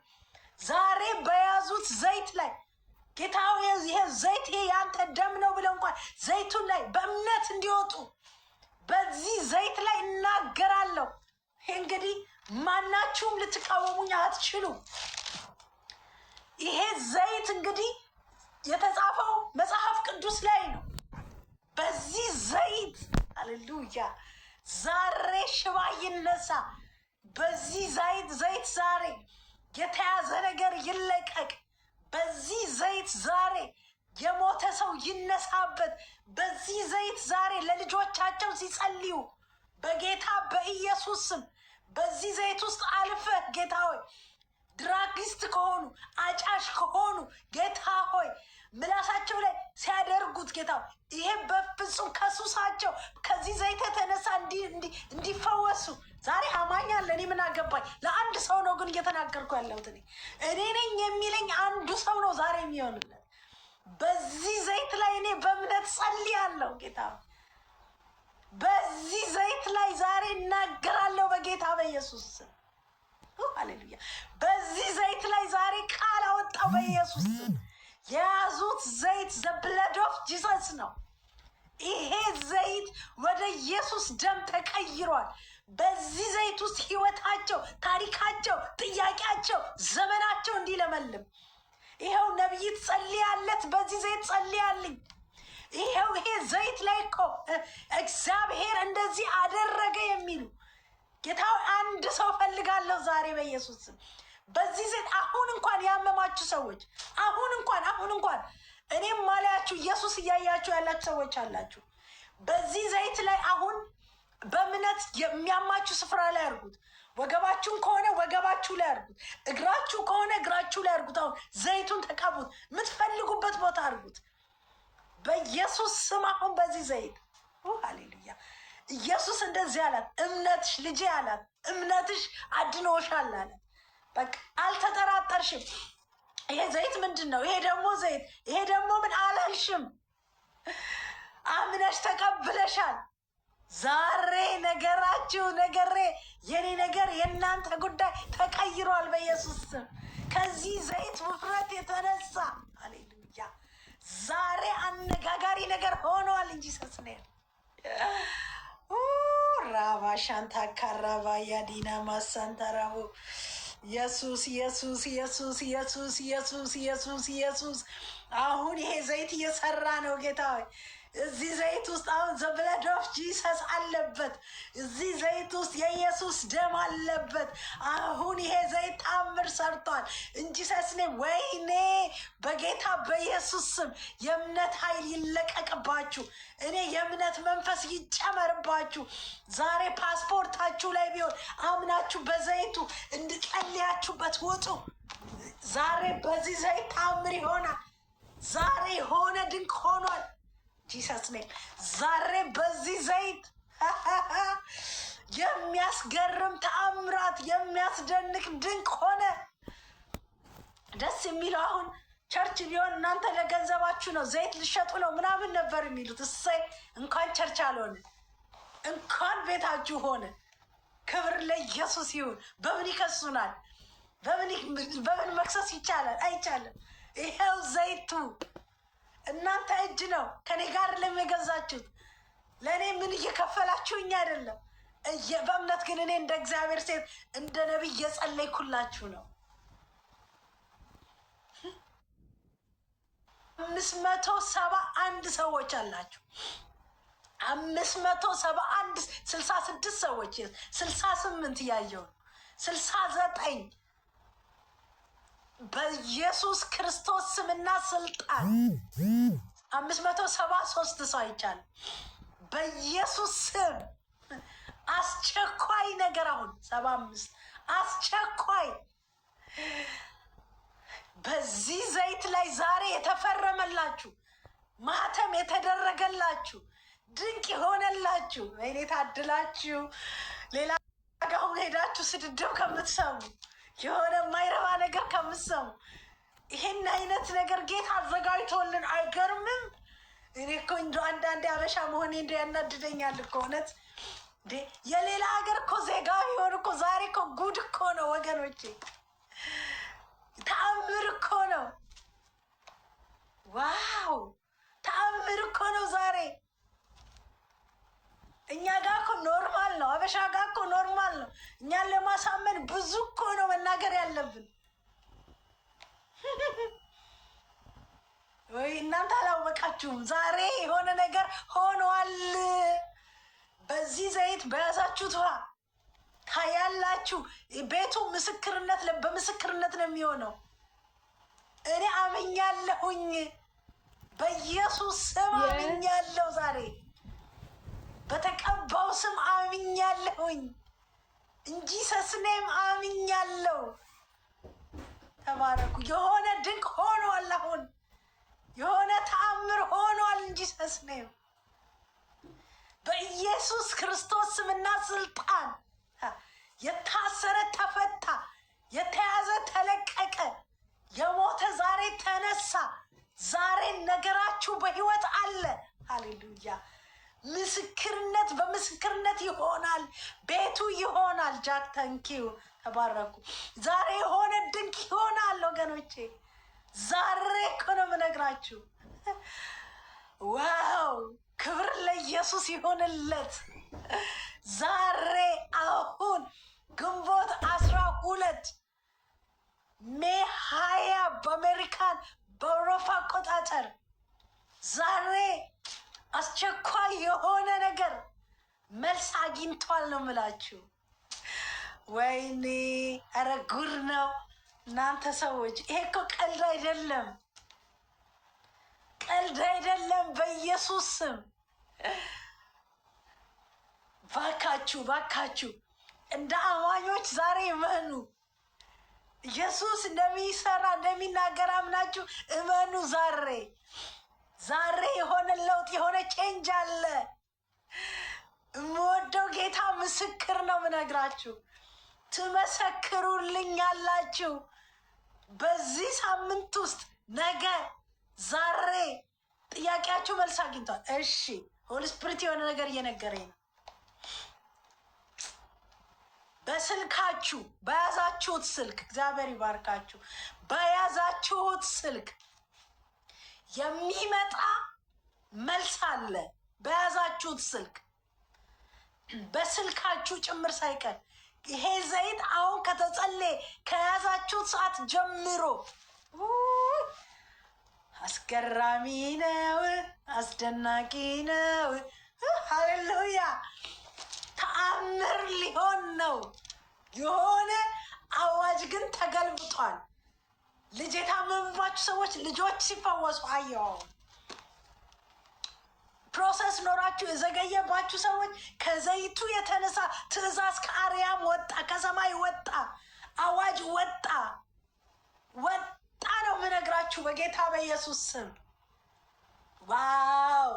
ዛሬ በያዙት ዘይት ላይ ጌታ ይሄ ዘይት ይሄ ያንተ ደም ነው ብለው እንኳን ዘይቱን ላይ በእምነት እንዲወጡ በዚህ ዘይት ላይ እናገራለሁ። ይሄ እንግዲህ ማናችሁም ልትቃወሙኝ አትችሉ። ይሄ ዘይት እንግዲህ የተጻፈው መጽሐፍ ቅዱስ ላይ ነው። በዚህ ዘይት ሃሌሉያ ዛሬ ሽባ ይነሳ። በዚህ ዘይት ዛሬ የተያዘ ነገር ይለቀቅ። በዚህ ዘይት ዛሬ የሞተ ሰው ይነሳበት። በዚህ ዘይት ዛሬ ለልጆቻቸው ሲጸልዩ በጌታ በኢየሱስ ስም በዚህ ዘይት ውስጥ አልፈህ ጌታ ሆይ ድራጊስት ከሆኑ አጫሽ ከሆኑ ጌታ ሆይ ምላሳቸው ላይ ሲያደርጉት ጌታ ይሄ በፍጹም ከሱሳቸው ከዚህ ዘይት የተነሳ እንዲፈወሱ ዛሬ አማኛለ። እኔ ምን አገባኝ? ለአንድ ሰው ነው ግን እየተናገርኩ ያለሁት እኔ ነኝ የሚለኝ አንዱ ሰው ነው ዛሬ የሚሆንለት። በዚህ ዘይት ላይ እኔ በእምነት ጸልያለሁ። ጌታ በዚህ ዘይት ላይ ዛሬ እናገራለሁ በጌታ በኢየሱስ ስም። ሃሌሉያ። በዚህ ዘይት ላይ ዛሬ ቃል አወጣው በኢየሱስ ስም። የያዙት ዘይት ዘ ብለድ ኦፍ ጂሰስ ነው። ይሄ ዘይት ወደ ኢየሱስ ደም ተቀይሯል። በዚህ ዘይት ውስጥ ህይወታቸው፣ ታሪካቸው፣ ጥያቄያቸው፣ ዘመናቸው እንዲለመልም ይሄው ነቢይት ጸልያለት በዚህ ዘይት ጸልያልኝ። ይሄው ይሄ ዘይት ላይ እኮ እግዚአብሔር እንደዚህ አደረገ የሚሉ ጌታ አንድ ሰው ፈልጋለሁ ዛሬ በኢየሱስ ስም። በዚህ ዘይት አሁን እንኳን ያመማችሁ ሰዎች አሁን እንኳን እኔም ማለያችሁ ኢየሱስ እያያችሁ ያላችሁ ሰዎች አላችሁ። በዚህ ዘይት ላይ አሁን በእምነት የሚያማችሁ ስፍራ ላይ አድርጉት። ወገባችሁን ከሆነ ወገባችሁ ላይ አድርጉት። እግራችሁ ከሆነ እግራችሁ ላይ አድርጉት። አሁን ዘይቱን ተቀቡት። የምትፈልጉበት ቦታ አድርጉት በኢየሱስ ስም። አሁን በዚህ ዘይት ሃሌሉያ። ኢየሱስ እንደዚህ አላት፣ እምነትሽ ልጄ አላት፣ እምነትሽ አድኖሻል አላት። በቃ አልተጠራጠርሽም። ይሄ ዘይት ምንድን ነው? ይሄ ደግሞ ዘይት፣ ይሄ ደግሞ ምን አላልሽም። አምነሽ ተቀብለሻል። ዛሬ ነገራችሁ ነገሬ የኔ ነገር የእናንተ ጉዳይ ተቀይሯል በኢየሱስ ስም። ከዚህ ዘይት ውፍረት የተነሳ ሃሌሉያ ዛሬ አነጋጋሪ ነገር ሆነዋል እንጂ ሰስኔር ራባ ሻንታ ካራባ ያዲና ማሳንታራቡ ኢየሱስ ኢየሱስ ኢየሱስ ኢየሱስ ኢየሱስ ኢየሱስ ኢየሱስ። አሁን ይሄ ዘይት እየሰራ ነው ጌታ ሆይ። እዚህ ዘይት ውስጥ አሁን ዘ ብለድ ኦፍ ጂሰስ አለበት። እዚህ ዘይት ውስጥ የኢየሱስ ደም አለበት። አሁን ይሄ ዘይት ታምር ሰርቷል እንጂ ሰስኔ ወይኔ በጌታ በኢየሱስ ስም የእምነት ኃይል ይለቀቅባችሁ። እኔ የእምነት መንፈስ ይጨመርባችሁ። ዛሬ ፓስፖርታችሁ ላይ ቢሆን አምናችሁ በዘይቱ እንድጸልያችሁበት ውጡ። ዛሬ በዚህ ዘይት ታምር ይሆናል። ዛሬ የሆነ ድንቅ ሆኗል። ጂሰስ ኔም ዛሬ በዚህ ዘይት የሚያስገርም ተአምራት የሚያስደንቅ ድንቅ ሆነ። ደስ የሚለው አሁን ቸርች ቢሆን እናንተ ለገንዘባችሁ ነው ዘይት ልሸጡ ነው ምናምን ነበር የሚሉት። እሰይ እንኳን ቸርች አልሆነ እንኳን ቤታችሁ ሆነ። ክብር ለኢየሱስ ይሁን። በምን ይከሱናል? በምን መክሰስ ይቻላል? አይቻልም። ይሄው ዘይቱ እናንተ እጅ ነው። ከኔ ጋር ለሚገዛችሁት ለእኔ ምን እየከፈላችሁኝ አይደለም። በእምነት ግን እኔ እንደ እግዚአብሔር ሴት እንደ ነቢይ እየጸለይኩላችሁ ነው። 571 ሰዎች አላችሁ። 571 66 ሰዎች 68 ያየው 69 በኢየሱስ ክርስቶስ ስምና ስልጣን 573 ሰው አይቻልም። በኢየሱስ ስም አስቸኳይ ነገር አሁን 75 አስቸኳይ በዚህ ዘይት ላይ ዛሬ የተፈረመላችሁ ማህተም የተደረገላችሁ ድንቅ የሆነላችሁ ወይኔ ታድላችሁ። ሌላ ጋር ሄዳችሁ ስድድብ ከምትሰሙ የሆነ የማይረባ ነገር ከምትሰሙ ይሄን አይነት ነገር ጌታ አዘጋጅቶልን አይገርምም? እኔ እኮ እንደ አንዳንዴ አበሻ መሆኔ እንደ ያናድደኛል እኮ እውነት። የሌላ ሀገር እኮ ዜጋ ቢሆን እኮ ዛሬ እኮ ጉድ እኮ ነው ወገኖቼ፣ ተአምር እኮ ነው። ዋው ተአምር እኮ ነው ዛሬ። እኛ ጋር እኮ ኖርማል ነው፣ አበሻ ጋር እኮ ኖርማል ነው። እኛን ለማሳመን ብዙ እኮ ነው መናገር ያለብን። አላወቃችሁም? ዛሬ የሆነ ነገር ሆኗል። በዚህ ዘይት በያዛችሁት ውሃ ታያላችሁ። ቤቱ ምስክርነት በምስክርነት ነው የሚሆነው። እኔ አምኛለሁኝ፣ በኢየሱስ ስም አምኛለሁ። ዛሬ በተቀባው ስም አምኛለሁኝ እንጂ ሰስኔም አምኛለሁ። ተባረኩ። የሆነ ድንቅ ሆኗል። አሁን የሆነ ተአምር ሆኗል እንጂ ሰስኔም በኢየሱስ ክርስቶስ ስምና ስልጣን የታሰረ ተፈታ፣ የተያዘ ተለቀቀ፣ የሞተ ዛሬ ተነሳ። ዛሬ ነገራችሁ በህይወት አለ። ሃሌሉያ። ምስክርነት በምስክርነት ይሆናል። ቤቱ ይሆናል። ጃክ ተንኪው ተባረኩ። ዛሬ የሆነ ድንቅ ይሆናል ወገኖቼ። ዛሬ እኮ ነው የምነግራችሁ። ዋው! ክብር ለኢየሱስ ይሆንለት። ዛሬ አሁን ግንቦት 12 ሜይ 20 በአሜሪካን በአውሮፓ አቆጣጠር ዛሬ አስቸኳይ የሆነ ነገር መልስ አግኝቷል ነው የምላችሁ። ወይኔ ኧረ ጉድ ነው እናንተ ሰዎች። ይሄ እኮ ቀልድ አይደለም፣ ቀልድ አይደለም። በኢየሱስ ስም ባካችሁ፣ ባካችሁ እንደ አማኞች ዛሬ እመኑ። ኢየሱስ እንደሚሰራ እንደሚናገር አምናችሁ እመኑ። ዛሬ የሆነ ለውጥ የሆነ ቼንጅ አለ። የምወደው ጌታ ምስክር ነው ምነግራችሁ። ትመሰክሩልኛላችሁ። በዚህ ሳምንት ውስጥ ነገ፣ ዛሬ ጥያቄያችሁ መልስ አግኝቷል። እሺ፣ ሆሊ ስፒሪት የሆነ ነገር እየነገረኝ ነው። በስልካችሁ በያዛችሁት ስልክ እግዚአብሔር ይባርካችሁ። በያዛችሁት ስልክ የሚመጣ መልስ አለ። በያዛችሁት ስልክ በስልካችሁ ጭምር ሳይቀር ይሄ ዘይት አሁን ከተጸለየ ከያዛችሁት ሰዓት ጀምሮ አስገራሚ ነው፣ አስደናቂ ነው። ሃሌሉያ! ተአምር ሊሆን ነው። የሆነ አዋጅ ግን ተገልብጧል። ልጅ የታመመባችሁ ሰዎች ልጆች ሲፈወሱ አየው። ፕሮሰስ ኖራችሁ የዘገየባችሁ ሰዎች ከዘይቱ የተነሳ ትእዛዝ ከአርያም ወጣ፣ ከሰማይ ወጣ፣ አዋጅ ወጣ ነው የምነግራችሁ በጌታ በኢየሱስ ስም። ዋው!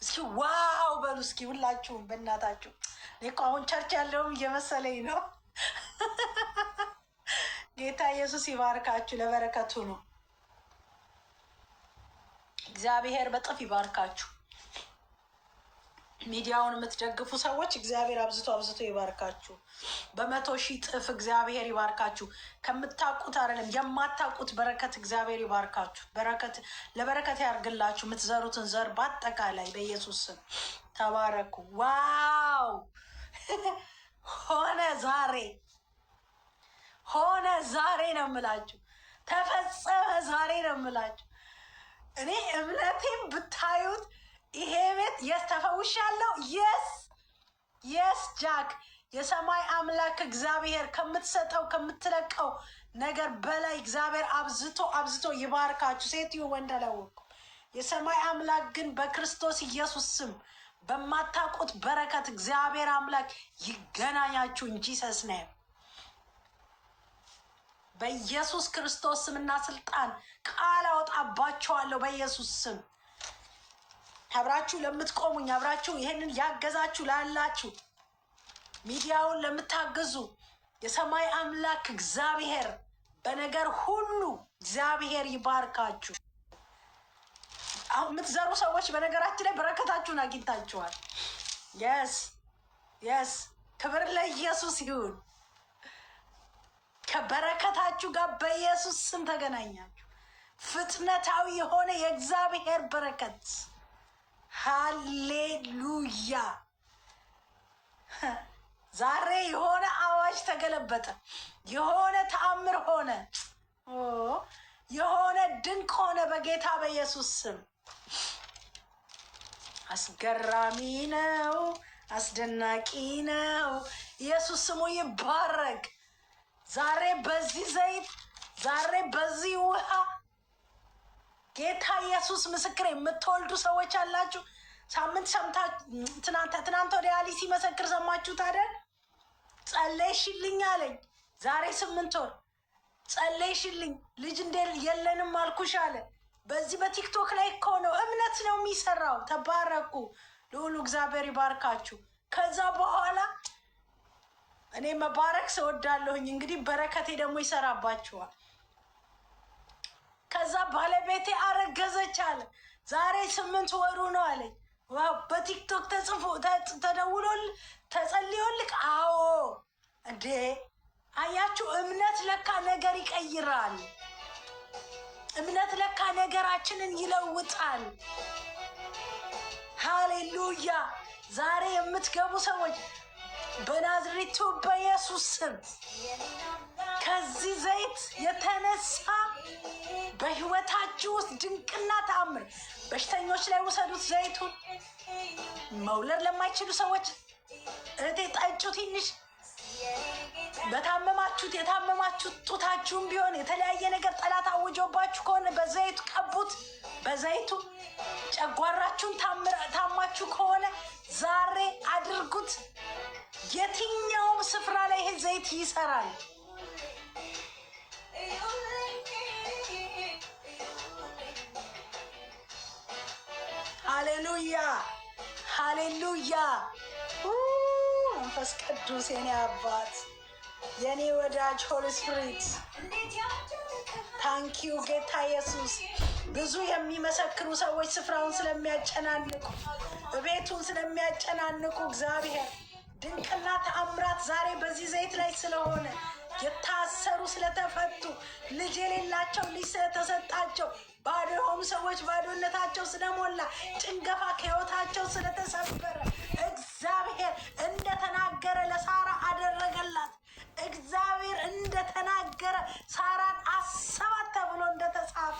እስኪ ዋው በሉ እስኪ ሁላችሁም በእናታችሁ። እኔ እኮ አሁን ቸርች ያለውም እየመሰለኝ ነው። ጌታ ኢየሱስ ይባርካችሁ። ለበረከቱ ነው። እግዚአብሔር በጥፍ ይባርካችሁ። ሚዲያውን የምትደግፉ ሰዎች እግዚአብሔር አብዝቶ አብዝቶ ይባርካችሁ። 100,000 ጥፍ እግዚአብሔር ይባርካችሁ። ከምታውቁት አይደለም የማታውቁት በረከት እግዚአብሔር ይባርካችሁ። ለበረከት ያርግላችሁ። የምትዘሩትን ዘር በአጠቃላይ በኢየሱስ ስም ተባረኩ። ዋው! ሆነ ዛሬ ነው የምላችሁ። ተፈጸመ ዛሬ ነው የምላችሁ። እኔ እምነቴም ብታዩት ይሄ ቤት የስ ተፈውሻለሁ። የስ ጃክ የሰማይ አምላክ እግዚአብሔር ከምትሰጠው ከምትለቀው ነገር በላይ እግዚአብሔር አብዝቶ አብዝቶ ይባርካችሁ። ሴትዮ ወንድ አላወቅኩም። የሰማይ አምላክ ግን በክርስቶስ ኢየሱስ ስም በማታውቁት በረከት እግዚአብሔር አምላክ ይገናኛችሁ እንጂ ሰስነ በኢየሱስ ክርስቶስ ስምና ስልጣን ቃል አወጣባችኋለሁ። በኢየሱስ ስም አብራችሁ ለምትቆሙኝ፣ አብራችሁ ይሄንን ያገዛችሁ ላላችሁ፣ ሚዲያውን ለምታገዙ የሰማይ አምላክ እግዚአብሔር በነገር ሁሉ እግዚአብሔር ይባርካችሁ። አሁን የምትዘሩ ሰዎች በነገራችን ላይ በረከታችሁን አግኝታችኋል። የስ ክብር ለኢየሱስ ይሁን። ከበረከታችሁ ጋር በኢየሱስ ስም ተገናኛችሁ። ፍጥነታዊ የሆነ የእግዚአብሔር በረከት። ሃሌሉያ! ዛሬ የሆነ አዋጅ ተገለበጠ። የሆነ ተአምር ሆነ። የሆነ ድንቅ ሆነ በጌታ በኢየሱስ ስም። አስገራሚ ነው፣ አስደናቂ ነው። ኢየሱስ ስሙ ይባረክ። ዛሬ በዚህ ዘይት፣ ዛሬ በዚህ ውሃ ጌታ ኢየሱስ ምስክር። የምትወልዱ ሰዎች አላችሁ። ሳምንት ሰምታ ትናንት ወደ ያሊ ሲመሰክር ሰማችሁት አይደል? ጸለይሽልኝ አለኝ። ዛሬ 8 ወር ጸለይሽልኝ ልጅ እንደ የለንም አልኩሽ አለ። በዚህ በቲክቶክ ላይ እኮ ነው። እምነት ነው የሚሰራው። ተባረኩ። ልዑሉ እግዚአብሔር ይባርካችሁ። ከዛ በኋላ እኔ መባረክ ስወዳለሁኝ። እንግዲህ በረከቴ ደግሞ ይሰራባችኋል። ከዛ ባለቤቴ አረገዘች አለ። ዛሬ 8 ወሩ ነው አለኝ። ዋው! በቲክቶክ ተጽፎ ተደውሎል ተጸልዮልክ? አዎ እንዴ! አያችሁ፣ እምነት ለካ ነገር ይቀይራል። እምነት ለካ ነገራችንን ይለውጣል። ሃሌሉያ! ዛሬ የምትገቡ ሰዎች በናዝሬቱ በኢየሱስ ስም ከዚህ ዘይት የተነሳ በህይወታችሁ ውስጥ ድንቅና ተአምር፣ በሽተኞች ላይ ውሰዱት ዘይቱን። መውለድ ለማይችሉ ሰዎች እህቴ ጠጩ ትንሽ። በታመማችሁት የታመማችሁት ጡታችሁም ቢሆን የተለያየ ነገር ጠላት አውጆባችሁ ከሆነ በዘይቱ ቀቡት። በዘይቱ ጨጓራችሁን ታማችሁ ከሆነ ዛሬ አድርጉት። የትኛውም ስፍራ ላይ ይሄ ዘይት ይሰራል። ሃሌሉያ ሃሌሉያ። መንፈስ ቅዱስ የኔ አባት የኔ ወዳጅ ሆሊ ስፒሪት ታንኪዩ ጌታ ኢየሱስ። ብዙ የሚመሰክሩ ሰዎች ስፍራውን ስለሚያጨናንቁ፣ ቤቱን ስለሚያጨናንቁ እግዚአብሔር ድንቅና ተአምራት ዛሬ በዚህ ዘይት ላይ ስለሆነ የታሰሩ ስለተፈቱ፣ ልጅ የሌላቸው ልጅ ስለተሰጣቸው፣ ባዶ የሆኑ ሰዎች ባዶነታቸው ስለሞላ፣ ጭንገፋ ከህይወታቸው ስለተሰበረ እግዚአብሔር እንደተናገረ ለሳራ አደረገላት። እግዚአብሔር እንደተናገረ ሳራን አሰባት ተብሎ እንደተጻፈ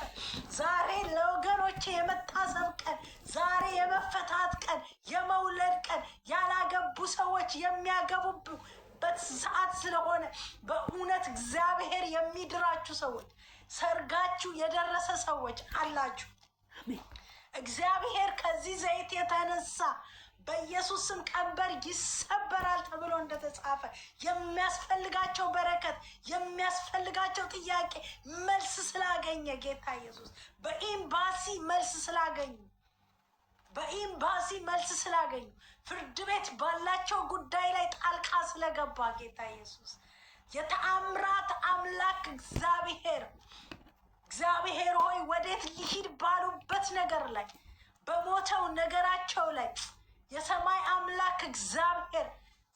ዛሬ ለወገኖቼ የመታሰብ ቀን፣ ዛሬ የመፈታት ቀን፣ የመውለድ ቀን፣ ያላገቡ ሰዎች የሚያገቡበት ሰዓት ስለሆነ በእውነት እግዚአብሔር የሚድራችሁ ሰዎች፣ ሰርጋችሁ የደረሰ ሰዎች አላችሁ። እግዚአብሔር ከዚህ ዘይት የተነሳ በኢየሱስ ስም ቀንበር ይሰበራል ተብሎ እንደተጻፈ የሚያስፈልጋቸው በረከት፣ የሚያስፈልጋቸው ጥያቄ መልስ ስላገኘ ጌታ ኢየሱስ በኤምባሲ መልስ ስላገኙ፣ በኤምባሲ መልስ ስላገኙ፣ ፍርድ ቤት ባላቸው ጉዳይ ላይ ጣልቃ ስለገባ ጌታ ኢየሱስ የተአምራት አምላክ እግዚአብሔር ሆይ ወዴት ሊሂድ ባሉበት ነገር ላይ፣ በሞተው ነገራቸው ላይ የሰማይ አምላክ እግዚአብሔር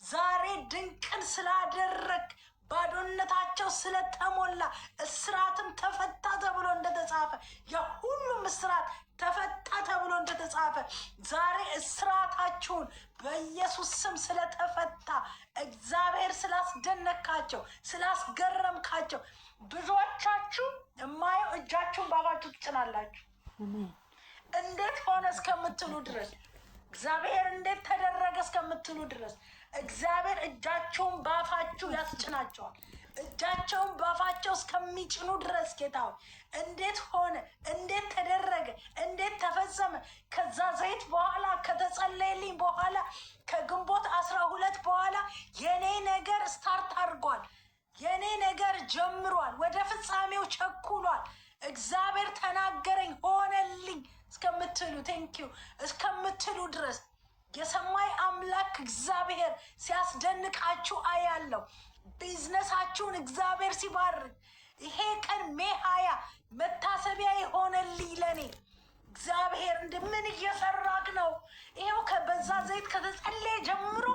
ዛሬ ድንቅን ስላደረግ፣ ባዶነታቸው ስለተሞላ እስራትም ተፈታ ተብሎ እንደተጻፈ፣ የሁሉም እስራት ተፈታ ተብሎ እንደተጻፈ ዛሬ እስራታችሁን በኢየሱስ ስም ስለተፈታ፣ እግዚአብሔር ስላስደነካቸው፣ ስላስገረምካቸው፣ ብዙዎቻችሁ የማየው እጃችሁን ባፋችሁ ትጭናላችሁ። እንዴት ሆነ እስከምትሉ ድረስ፣ እግዚአብሔር እንዴት ተደረገ እስከምትሉ ድረስ እግዚአብሔር እጃቸውን ባፋችሁ ያስጭናቸዋል። እጃቸውን ባፋቸው እስከሚጭኑ ድረስ ጌታ ሆይ እንዴት ሆነ፣ እንዴት ተደረገ፣ እንዴት ተፈጸመ። ከዛ ዘይት በኋላ ከተጸለየልኝ በኋላ ከግንቦት 12 በኋላ የኔ ነገር ስታርት አድርጓል። የኔ ነገር ጀምሯል። ወደ ፍጻሜው ቸኩሏል። እግዚአብሔር ተናገረኝ ሆነልኝ እስከምትሉ ቴንኪዩ እስከምትሉ ድረስ የሰማይ አምላክ እግዚአብሔር ሲያስደንቃችሁ አያለው። ቢዝነሳችሁን እግዚአብሔር ሲባርክ፣ ይሄ ቀን ሜይ 20 መታሰቢያ የሆነልኝ ለኔ እግዚአብሔር እንደምን እየሰራክ ነው? ይሄው በዛ ዘይት ከተጸለየ ጀምሮ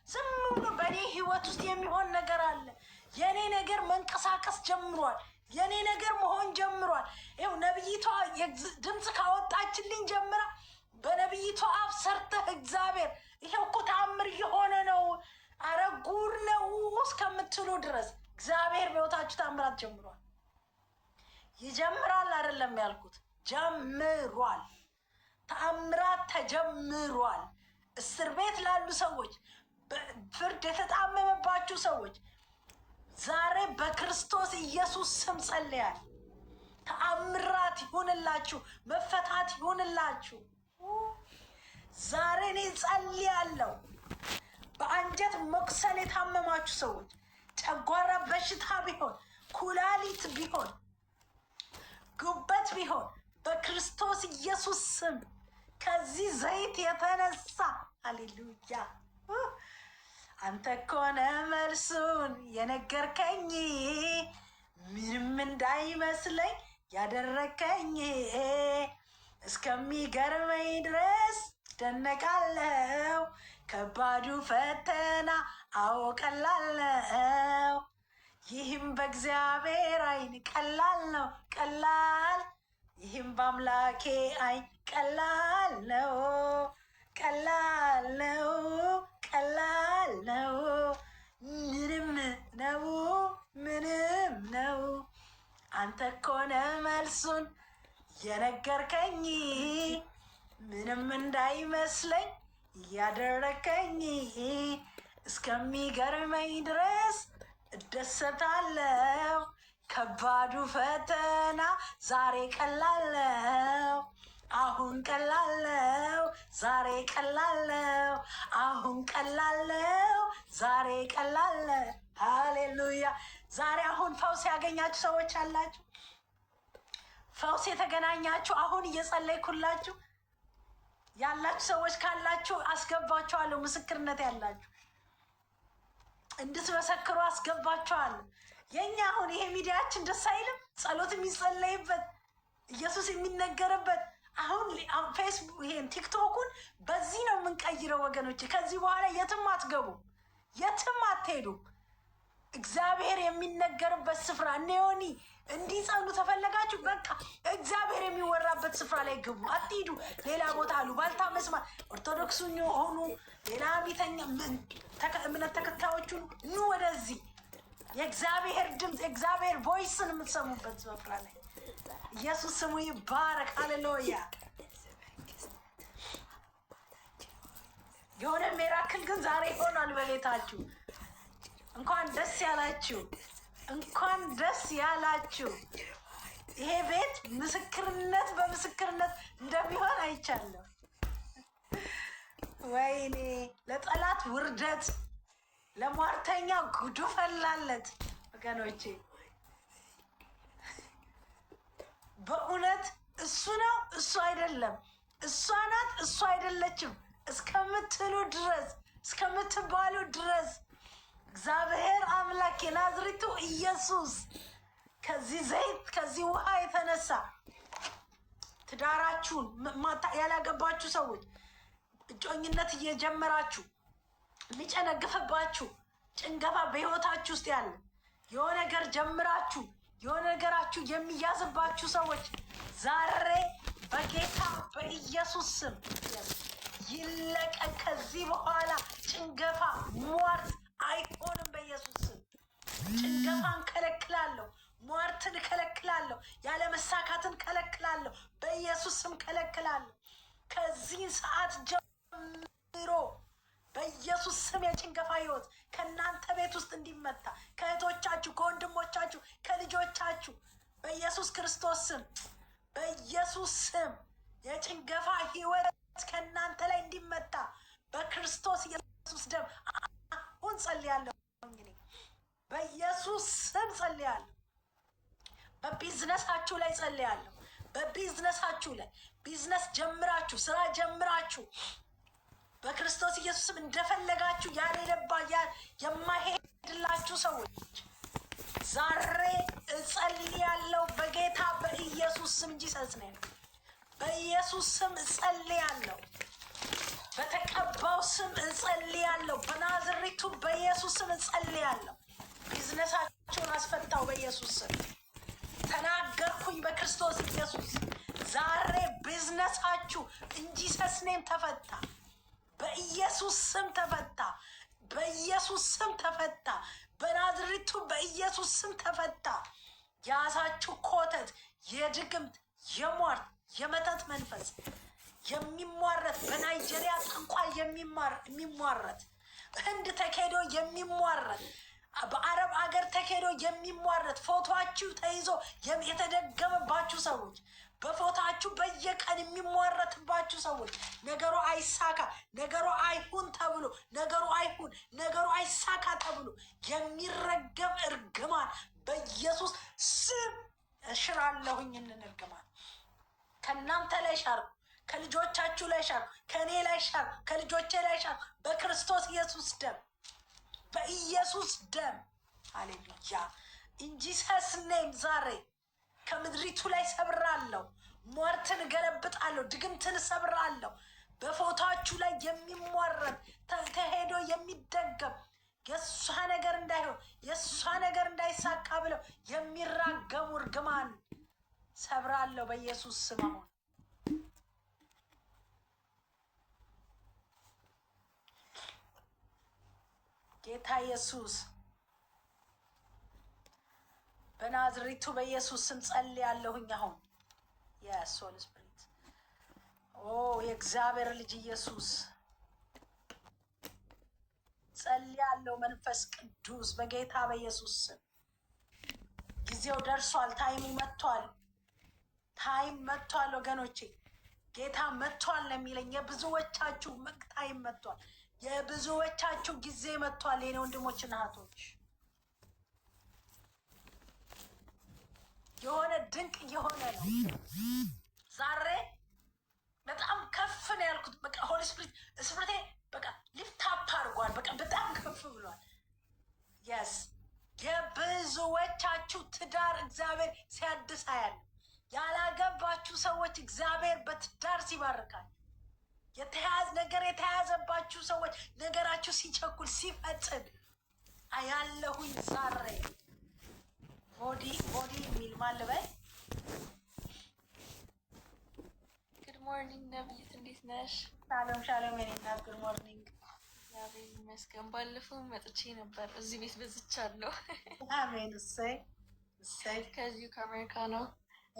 ዝም ብሎ በእኔ ህይወት ውስጥ የሚሆን ነገር አለ። የኔ ነገር መንቀሳቀስ ጀምሯል። የኔ ነገር መሆን ጀምሯል። ይኸው ነብይቷ ድምፅ ካወጣችልኝ ጀምራ በነብይቷ አፍ ሰርተህ እግዚአብሔር ይሄው እኮ ተአምር እየሆነ ነው፣ አረ ጉር ነው እስከምትሉ ድረስ እግዚአብሔር በህይወታችሁ ተአምራት ጀምሯል። ይጀምራል አይደለም ያልኩት፣ ጀምሯል። ተአምራት ተጀምሯል። እስር ቤት ላሉ ሰዎች፣ ፍርድ የተጣመመባችሁ ሰዎች ዛሬ በክርስቶስ ኢየሱስ ስም ጸልያል። ተአምራት ይሁንላችሁ፣ መፈታት ይሁንላችሁ። ዛሬ እኔ ጸልያለሁ። በአንጀት መቁሰል የታመማችሁ ሰዎች፣ ጨጓራ በሽታ ቢሆን፣ ኩላሊት ቢሆን፣ ጉበት ቢሆን በክርስቶስ ኢየሱስ ስም ከዚህ ዘይት የተነሳ ሃሌሉያ። አንተ ኮነ መልሱን የነገርከኝ ምንም እንዳይመስለኝ ያደረከኝ እስከሚገርመኝ ድረስ ደነቃለው። ከባዱ ፈተና አወቀላለው። ይህም በእግዚአብሔር ዓይን ቀላል ነው ቀላል፣ ይህም በአምላኬ ዓይን ቀላል ነው ቀላል ነው ቀላል ነው። ምንም ነው ምንም ነው። አንተ ኮነ መልሱን የነገርከኝ ምንም እንዳይመስለኝ ያደረከኝ እስከሚገርመኝ ድረስ እደሰታለሁ። ከባዱ ፈተና ዛሬ ቀላለው፣ አሁን ቀላለው፣ ዛሬ ቀላለው፣ አሁን ቀላለው፣ ዛሬ ቀላለ። ሃሌሉያ። ዛሬ አሁን ፈውስ ያገኛችሁ ሰዎች አላችሁ። ፈውስ የተገናኛችሁ አሁን እየጸለይኩላችሁ ያላችሁ ሰዎች ካላችሁ አስገባችኋለሁ። ምስክርነት ያላችሁ እንድትመሰክሩ አስገባችኋለሁ። የኛ አሁን ይሄ ሚዲያችን ደስ አይልም? ጸሎት የሚጸለይበት ኢየሱስ የሚነገርበት አሁን ፌስቡክ ይሄን ቲክቶኩን በዚህ ነው የምንቀይረው ወገኖች። ከዚህ በኋላ የትም አትገቡም፣ የትም አትሄዱም። እግዚአብሔር የሚነገርበት ስፍራ ኔዮኒ እንዲጸኑ ተፈለጋችሁ፣ በቃ እግዚአብሔር የሚወራበት ስፍራ ላይ ግቡ። አትሂዱ ሌላ ቦታ አሉ ባልታ መስማት። ኦርቶዶክሱ ሆኑ ሌላ ቤተኛ እምነት ተከታዮቹን ኑ ወደዚህ የእግዚአብሔር ድምፅ የእግዚአብሔር ቮይስን የምትሰሙበት ስፍራ ላይ ኢየሱስ ስሙ ይባረክ። ሃሌሉያ። የሆነ ሚራክል ግን ዛሬ ሆኗል በቤታችሁ። እንኳን ደስ ያላችሁ፣ እንኳን ደስ ያላችሁ። ይሄ ቤት ምስክርነት በምስክርነት እንደሚሆን አይቻለሁ። ወይኔ ለጠላት ውርደት፣ ለሟርተኛ ጉዱ ፈላለት ወገኖቼ። በእውነት እሱ ነው እሱ አይደለም፣ እሷ ናት እሱ አይደለችም እስከምትሉ ድረስ እስከምትባሉ ድረስ እግዚአብሔር አምላክ የናዝሬቱ ኢየሱስ ከዚህ ዘይት ከዚህ ውሃ የተነሳ ትዳራችሁን ያላገባችሁ ሰዎች እጮኝነት እየጀመራችሁ የሚጨነግፍባችሁ ጭንገፋ በህይወታችሁ ውስጥ ያለ የሆነ ነገር ጀምራችሁ የሆነ ነገራችሁ የሚያዝባችሁ ሰዎች ዛሬ በጌታ በኢየሱስ ስም ይለቀቅ። ከዚህ በኋላ ጭንገፋ ሟርት አይሆንም። በኢየሱስ ስም ጭንገፋን ከለክላለሁ፣ ሟርትን ከለክላለሁ፣ ያለመሳካትን ከለክላለሁ። በኢየሱስ ስም ከለክላለሁ። ከዚህ ሰዓት ጀምሮ በኢየሱስ ስም የጭንገፋ ህይወት ከእናንተ ቤት ውስጥ እንዲመታ ከእህቶቻችሁ፣ ከወንድሞቻችሁ፣ ከልጆቻችሁ በኢየሱስ ክርስቶስ ስም በኢየሱስ ስም የጭንገፋ ህይወት ከእናንተ ላይ እንዲመታ በክርስቶስ ኢየሱስ ደም አሁን ጸልያለሁ። እንግዲህ በኢየሱስ ስም ጸልያለሁ። በቢዝነሳችሁ ላይ ጸልያለሁ። በቢዝነሳችሁ ላይ ቢዝነስ ጀምራችሁ ስራ ጀምራችሁ በክርስቶስ ኢየሱስም እንደፈለጋችሁ ያልሄደባ የማይሄድላችሁ ሰዎች ዛሬ እጸልያለሁ በጌታ በኢየሱስ ስም እንጂ ሰስነ በኢየሱስ ስም እጸልያለሁ። በተቀባው ስም እጸልያለሁ። በናዝሬቱ በኢየሱስ ስም እጸልያለሁ። ቢዝነሳችሁን አስፈታው በኢየሱስ ስም ተናገርኩኝ። በክርስቶስ ኢየሱስ ዛሬ ቢዝነሳችሁ እንጂ ሰስኔም ተፈታ። በኢየሱስ ስም ተፈታ። በኢየሱስ ስም ተፈታ። በናዝሬቱ በኢየሱስ ስም ተፈታ። የያዛችሁ ኮተት፣ የድግምት፣ የሟርት፣ የመተት መንፈስ የሚሟረት በናይጄሪያ ጠንቋይ የሚሟረት ህንድ ተኬዶ የሚሟረት በአረብ አገር ተኬዶ የሚሟረት ፎቶአችሁ ተይዞ የተደገመባችሁ ሰዎች በፎታችሁ በየቀን የሚሟረትባችሁ ሰዎች ነገሩ አይሳካ ነገሩ አይሁን ተብሎ ነገሩ አይሳካ ተብሎ የሚረገም እርግማን በኢየሱስ ስም እሽራለሁኝ። እርግማን ከእናንተ ላይ ሻርኩ፣ ከልጆቻችሁ ላይ ሻርኩ፣ ከእኔ ላይ ሻርኩ፣ ከልጆቼ ላይ ሻርኩ በክርስቶስ ኢየሱስ ደም በኢየሱስ ደም። ሃሌሉያ ኢንጂሰስ ኔም ዛሬ ከምድሪቱ ላይ ሰብራለሁ። ሟርትን ገለብጣለሁ። ድግምትን ሰብራለሁ። በፎታችሁ ላይ የሚሟረት ተሄዶ የሚደገም የእሷ ነገር እንዳይሆን የእሷ ነገር እንዳይሳካ ብለው የሚራገሙ እርግማን ሰብራለሁ በኢየሱስ ስም። አሁን ጌታ ኢየሱስ በናዝሬቱ በኢየሱስ ስም ጸልያለሁኝ። አሁን የሶል ስፕሪት የእግዚአብሔር ልጅ ኢየሱስ ጸልያለሁ። መንፈስ ቅዱስ በጌታ በኢየሱስ ስም ጊዜው ደርሷል። ታይሙ መጥቷል። ታይም መጥቷል ወገኖቼ። ጌታ መጥቷል ነው የሚለኝ። የብዙዎቻችሁ ታይም መጥቷል። የብዙዎቻችሁ ጊዜ መጥቷል። የኔ ወንድሞችና እህቶች የሆነ ድንቅ የሆነ ነው ዛሬ። በጣም ከፍ ነው ያልኩት። በቃ ሆሊ ስፕሪቴ በቃ ሊፍታፕ አድርጓል። በቃ በጣም ከፍ ብሏል። የስ የብዙዎቻችሁ ትዳር እግዚአብሔር ሲያድስ አያለሁ። ያላገባችሁ ሰዎች እግዚአብሔር በትዳር ሲባርካል። ነገር የተያዘባችሁ ሰዎች ነገራችሁ ሲቸኩል ሲፈጽም አያለሁኝ ዛሬ። ቦዲ የሚል ማልበል ጉድ ሞርኒንግ ነብይት፣ እንዴት ነሽ? ሻሎም የኔ እናት ጉድ ሞርኒንግ። እግዚአብሔር ይመስገን። ባለፈው መጥቼ ነበር፣ እዚህ ቤት በዝቻለሁ። አሜን። እሰይ ከዚሁ ከአሜሪካ ነው።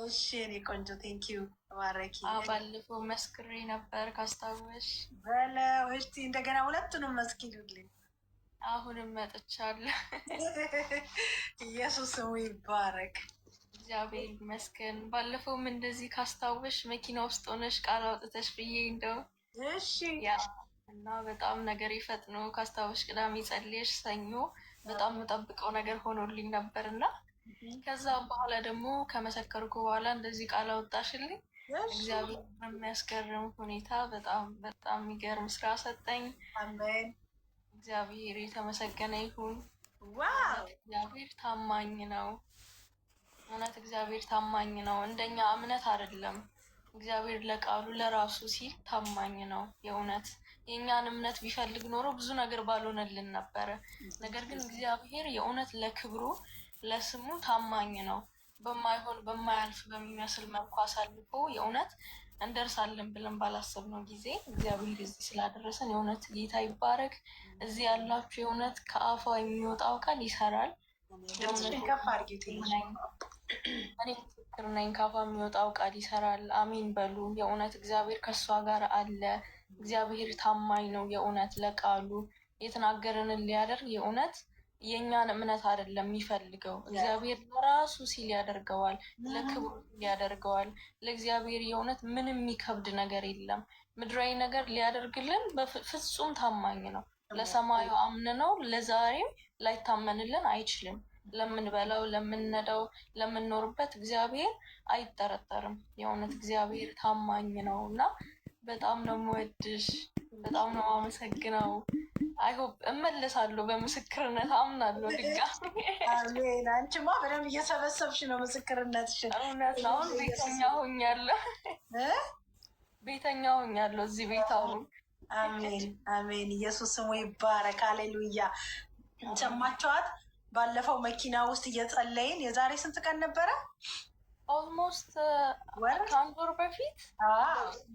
እሺ እኔ ቆንጆ ቴንኪዩ ተባረኪ። ባለፈው መስክሬ ነበር ካስታወሽ በለው። እስቲ እንደገና ሁለቱንም መስኪሉልኝ። አሁንም መጥቻለሁ። ኢየሱስ ስሙ ይባረክ። እግዚአብሔር ይመስገን። ባለፈውም እንደዚህ ካስታወሽ መኪና ውስጥ ሆነሽ ቃል አውጥተሽ ብዬ እንደው እሺ እና በጣም ነገር ይፈጥኖ ካስታወሽ ቅዳሜ ጸልየሽ ሰኞ በጣም የምጠብቀው ነገር ሆኖልኝ ነበር እና ከዛ በኋላ ደግሞ ከመሰከርኩ በኋላ እንደዚህ ቃል አወጣሽልኝ። እግዚአብሔር በሚያስገርም ሁኔታ በጣም የሚገርም ስራ ሰጠኝ። አሜን። እግዚአብሔር የተመሰገነ ይሁን። ዋው እግዚአብሔር ታማኝ ነው። እውነት እግዚአብሔር ታማኝ ነው። እንደኛ እምነት አይደለም። እግዚአብሔር ለቃሉ ለራሱ ሲል ታማኝ ነው። የእውነት የእኛን እምነት ቢፈልግ ኖሮ ብዙ ነገር ባልሆነልን ነበረ። ነገር ግን እግዚአብሔር የእውነት ለክብሩ ለስሙ ታማኝ ነው። በማይሆን በማያልፍ በሚመስል መልኩ አሳልፎ የእውነት እንደርሳለን ብለን ባላሰብነው ጊዜ እግዚአብሔር እዚህ ስላደረሰን የእውነት ጌታ ይባረክ። እዚህ ያላችሁ የእውነት ከአፏ የሚወጣው ቃል ይሰራል። እኔ ምስክር ነኝ። ከአፏ የሚወጣው ቃል ይሰራል። አሚን በሉ። የእውነት እግዚአብሔር ከእሷ ጋር አለ። እግዚአብሔር ታማኝ ነው። የእውነት ለቃሉ የተናገረንን ሊያደርግ የእውነት የእኛን እምነት አይደለም የሚፈልገው። እግዚአብሔር ለራሱ ሲል ያደርገዋል፣ ለክብሩ ሲል ያደርገዋል። ለእግዚአብሔር የእውነት ምንም የሚከብድ ነገር የለም። ምድራዊ ነገር ሊያደርግልን በፍጹም ታማኝ ነው። ለሰማዩ አምንነው ለዛሬም ላይታመንልን አይችልም። ለምንበላው፣ ለምንነዳው፣ ለምንኖርበት እግዚአብሔር አይጠረጠርም። የእውነት እግዚአብሔር ታማኝ ነው እና በጣም ነው የምወድሽ፣ በጣም ነው የማመሰግነው። አይሆፕ እመለሳለሁ በምስክርነት አምናለሁ። ድጋሚ አሜን። አንቺማ በደንብ እየሰበሰብሽ ነው ምስክርነትሽን። እውነት ነው። አሁን ቤተኛ ሆኛለሁ እዚህ ቤት አሁን። አሜን አሜን። ኢየሱስ ስሙ ይባረክ። ሃሌሉያ። ሰማችኋት? ባለፈው መኪና ውስጥ እየጸለይን የዛሬ ስንት ቀን ነበረ? ኦልሞስት ከአንድ ወር በፊት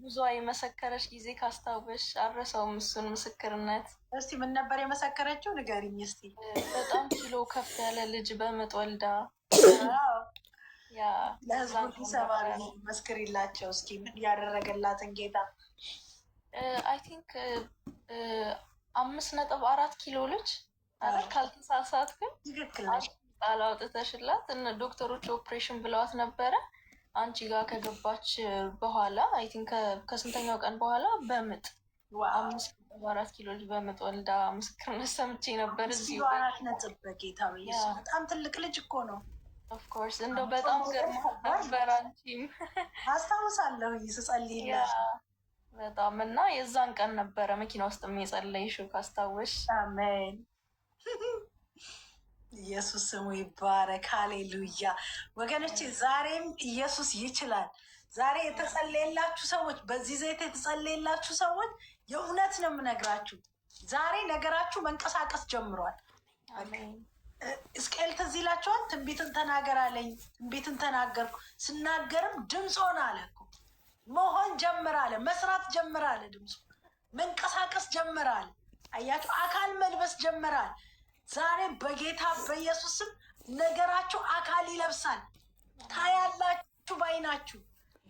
ብዙ የመሰከረች ጊዜ ካስታወሽ አልረሳውም እሱን ምስክርነት። እስቲ ምን ነበር የመሰከረችው? ንገሪኝ እስቲ። በጣም ኪሎ ከፍ ያለ ልጅ በምጥ ወልዳ ለህዝቡ ሰባሪ መስክሪላቸው እስኪ ያደረገላትን ጌታ። አይ ቲንክ 5.4 ኪሎ ልጅ አይደል? ካልተሳሳት ግን ቃል አውጥተሽላት እነ ዶክተሮች ኦፕሬሽን ብለዋት ነበረ። አንቺ ጋር ከገባች በኋላ አይ ቲንክ ከስንተኛው ቀን በኋላ በምጥ 5.4 ኪሎ ልጅ በምጥ ወልዳ ምስክርነት ሰምቼ ነበር። እዚሁ 4 በጌታ በጣም ትልቅ ልጅ እኮ ነው። ኦፍኮርስ እንደው በጣም ገርማ ነበር። አንቺም አስታውሳለሁ ስጸልይላት በጣም እና የዛን ቀን ነበረ መኪና ውስጥ የጸለይሽው ካስታወሽ። አሜን። ኢየሱስ ስሙ ይባረክ። ሃሌሉያ ወገኖቼ፣ ዛሬም ኢየሱስ ይችላል። ዛሬ የተጸለየላችሁ ሰዎች፣ በዚህ ዘይት የተጸለየላችሁ ሰዎች የእውነት ነው የምነግራችሁ፣ ዛሬ ነገራችሁ መንቀሳቀስ ጀምሯል። እስቅኤል ትዝ ይላችኋል። ትንቢትን ተናገር አለኝ፣ ትንቢትን ተናገርኩ፣ ስናገርም ድምፅ ሆነ አለ እኮ። መሆን ጀምራለ፣ መስራት ጀምራለ፣ ድምፁ መንቀሳቀስ ጀምራል። አያችሁ፣ አካል መልበስ ጀምራል። ዛሬ በጌታ በኢየሱስ ስም ነገራችሁ አካል ይለብሳል። ታያላችሁ፣ በአይናችሁ፣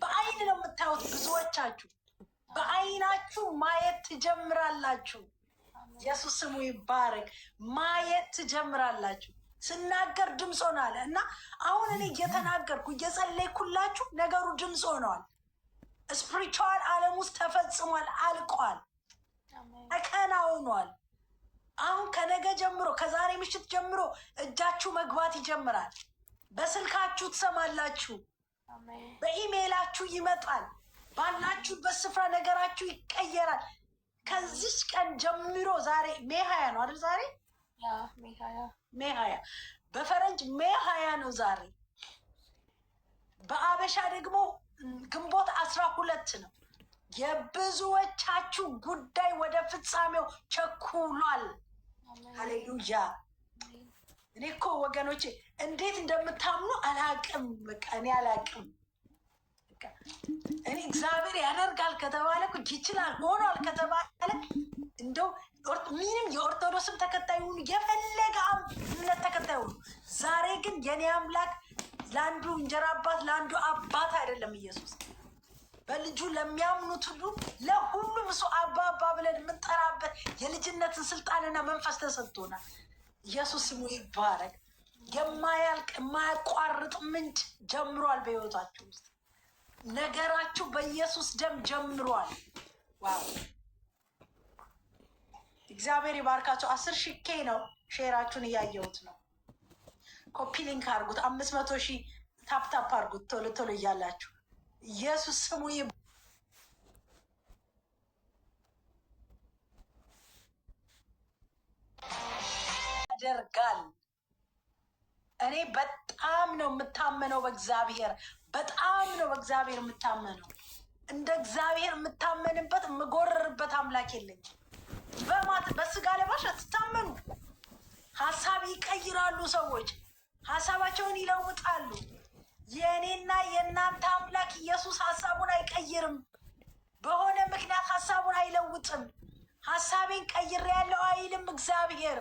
በአይን ነው የምታዩት። ብዙዎቻችሁ በአይናችሁ ማየት ትጀምራላችሁ። ኢየሱስ ስሙ ይባረክ። ማየት ትጀምራላችሁ። ስናገር ድምፅ ሆናለ እና አሁን እኔ እየተናገርኩ እየጸለይኩላችሁ ነገሩ ድምፅ ሆነዋል። ስፒሪቹዋል ዓለም ውስጥ ተፈጽሟል፣ አልቋል፣ ተከናውኗል። አሁን ከነገ ጀምሮ ከዛሬ ምሽት ጀምሮ እጃችሁ መግባት ይጀምራል። በስልካችሁ ትሰማላችሁ፣ በኢሜይላችሁ ይመጣል። ባላችሁበት ስፍራ ነገራችሁ ይቀየራል። ከዚች ቀን ጀምሮ ዛሬ ሜይ 20 ነው አይደል? ዛሬ ሜይ 20 በፈረንጅ ሜይ 20 ነው ዛሬ። በአበሻ ደግሞ ግንቦት 12 ነው። የብዙዎቻችሁ ጉዳይ ወደ ፍጻሜው ቸኩሏል። ሃሌሉያ። እኔ እኮ ወገኖቼ እንዴት እንደምታምኑ አላቅም። በቃ እኔ አላቅም። እኔ እግዚአብሔር ያደርጋል ከተባለ ይችላል፣ ሆኗል ከተባለ እንደው ምንም የኦርቶዶክስም ተከታይ ሁኑ፣ የፈለገ እምነት ተከታይ ሁኑ። ዛሬ ግን የኔ አምላክ ለአንዱ እንጀራ አባት ለአንዱ አባት አይደለም። ኢየሱስ በልጁ ለሚያምኑት ሁሉ ለሁሉም እሱ አባ አባ ብለን የምንጠራበት የልጅነትን ስልጣንና መንፈስ ተሰጥቶናል። ኢየሱስ ስሙ ይባረክ። የማያልቅ የማያቋርጥ ምንጭ ጀምሯል በሕይወታችሁ ውስጥ። ነገራችሁ በኢየሱስ ደም ጀምሯል። ዋው! እግዚአብሔር ይባርካቸው። 10,000 ነው ሼራችሁን እያየሁት ነው። ኮፒ ሊንክ አድርጉት። 500,000 ታፕታፕ አድርጉት ቶሎ ቶሎ እያላችሁ። ኢየሱስ ስሙ ያደርጋል። እኔ በጣም ነው የምታመነው በእግዚአብሔር፣ በጣም ነው በእግዚአብሔር የምታመነው። እንደ እግዚአብሔር የምታመንበት የምጎርርበት አምላክ የለኝም። በስጋ ለባሽ አትታመኑ። ሀሳብ ይቀይራሉ ሰዎች፣ ሀሳባቸውን ይለውጣሉ። የእኔና የእናንተ አምላክ ኢየሱስ ሀሳቡን አይቀይርም። በሆነ ምክንያት ሀሳቡን አይለውጥም። ሀሳቤን ቀይሬያለሁ አይልም እግዚአብሔር።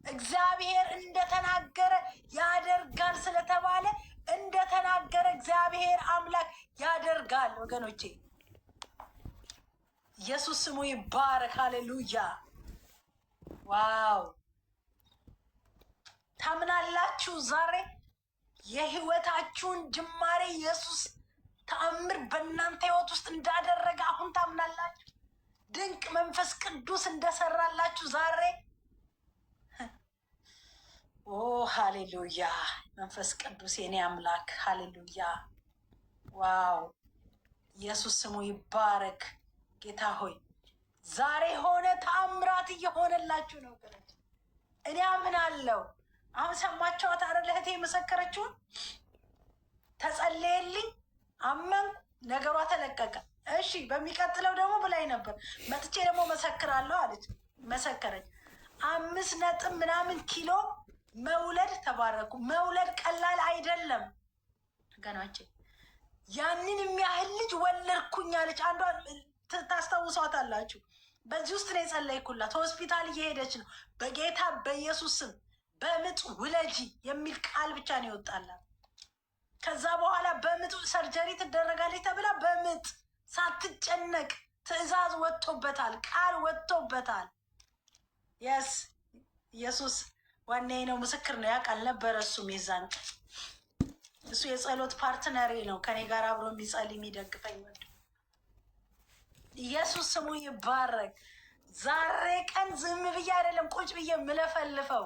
እግዚአብሔር እንደተናገረ ያደርጋል ስለተባለ እንደተናገረ እግዚአብሔር አምላክ ያደርጋል። ወገኖቼ ኢየሱስ ስሙ ይባረክ። ሃሌሉያ። ዋው! ታምናላችሁ? ዛሬ የህይወታችሁን ጅማሬ ኢየሱስ ተአምር በእናንተ ህይወት ውስጥ እንዳደረገ አሁን ታምናላችሁ? ድንቅ መንፈስ ቅዱስ እንደሰራላችሁ ዛሬ። ኦ ሃሌሉያ! መንፈስ ቅዱስ የኔ አምላክ ሃሌሉያ! ዋው! ኢየሱስ ስሙ ይባረክ። ጌታ ሆይ ዛሬ ሆነ ተአምራት እየሆነላችሁ ነው። እኔ አምናለሁ። አሁን ሰማችኋት አይደል? እህቴ የመሰከረችውን ተጸለየልኝ፣ አመንኩ፣ ነገሯ ተለቀቀ። እሺ በሚቀጥለው ደግሞ ብላኝ ነበር፣ መጥቼ ደግሞ መሰክራለሁ አለች። መሰከረች። 5 ምናምን ኪሎ መውለድ። ተባረኩ። መውለድ ቀላል አይደለም ገናችን። ያንን የሚያህል ልጅ ወለድኩኝ አለች። አንዷ ታስታውሷታላችሁ። በዚህ ውስጥ ነው የጸለይኩላት። ሆስፒታል እየሄደች ነው። በጌታ በኢየሱስ ስም በምጥ ውለጂ የሚል ቃል ብቻ ነው ይወጣላት። ከዛ በኋላ በምጥ ሰርጀሪ ትደረጋለች ተብላ በምጥ ሳትጨነቅ ትእዛዝ ወጥቶበታል፣ ቃል ወጥቶበታል። የስ ኢየሱስ ዋኔ ነው፣ ምስክር ነው። ያውቃል ነበረ። እሱም የዛን እሱ የጸሎት ፓርትነሬ ነው፣ ከኔ ጋር አብሮ የሚጸልይ የሚደግፈኝ ወንድ። ኢየሱስ ስሙ ይባረክ። ዛሬ ቀን ዝም ብዬ አይደለም ቁጭ ብዬ የምለፈልፈው፣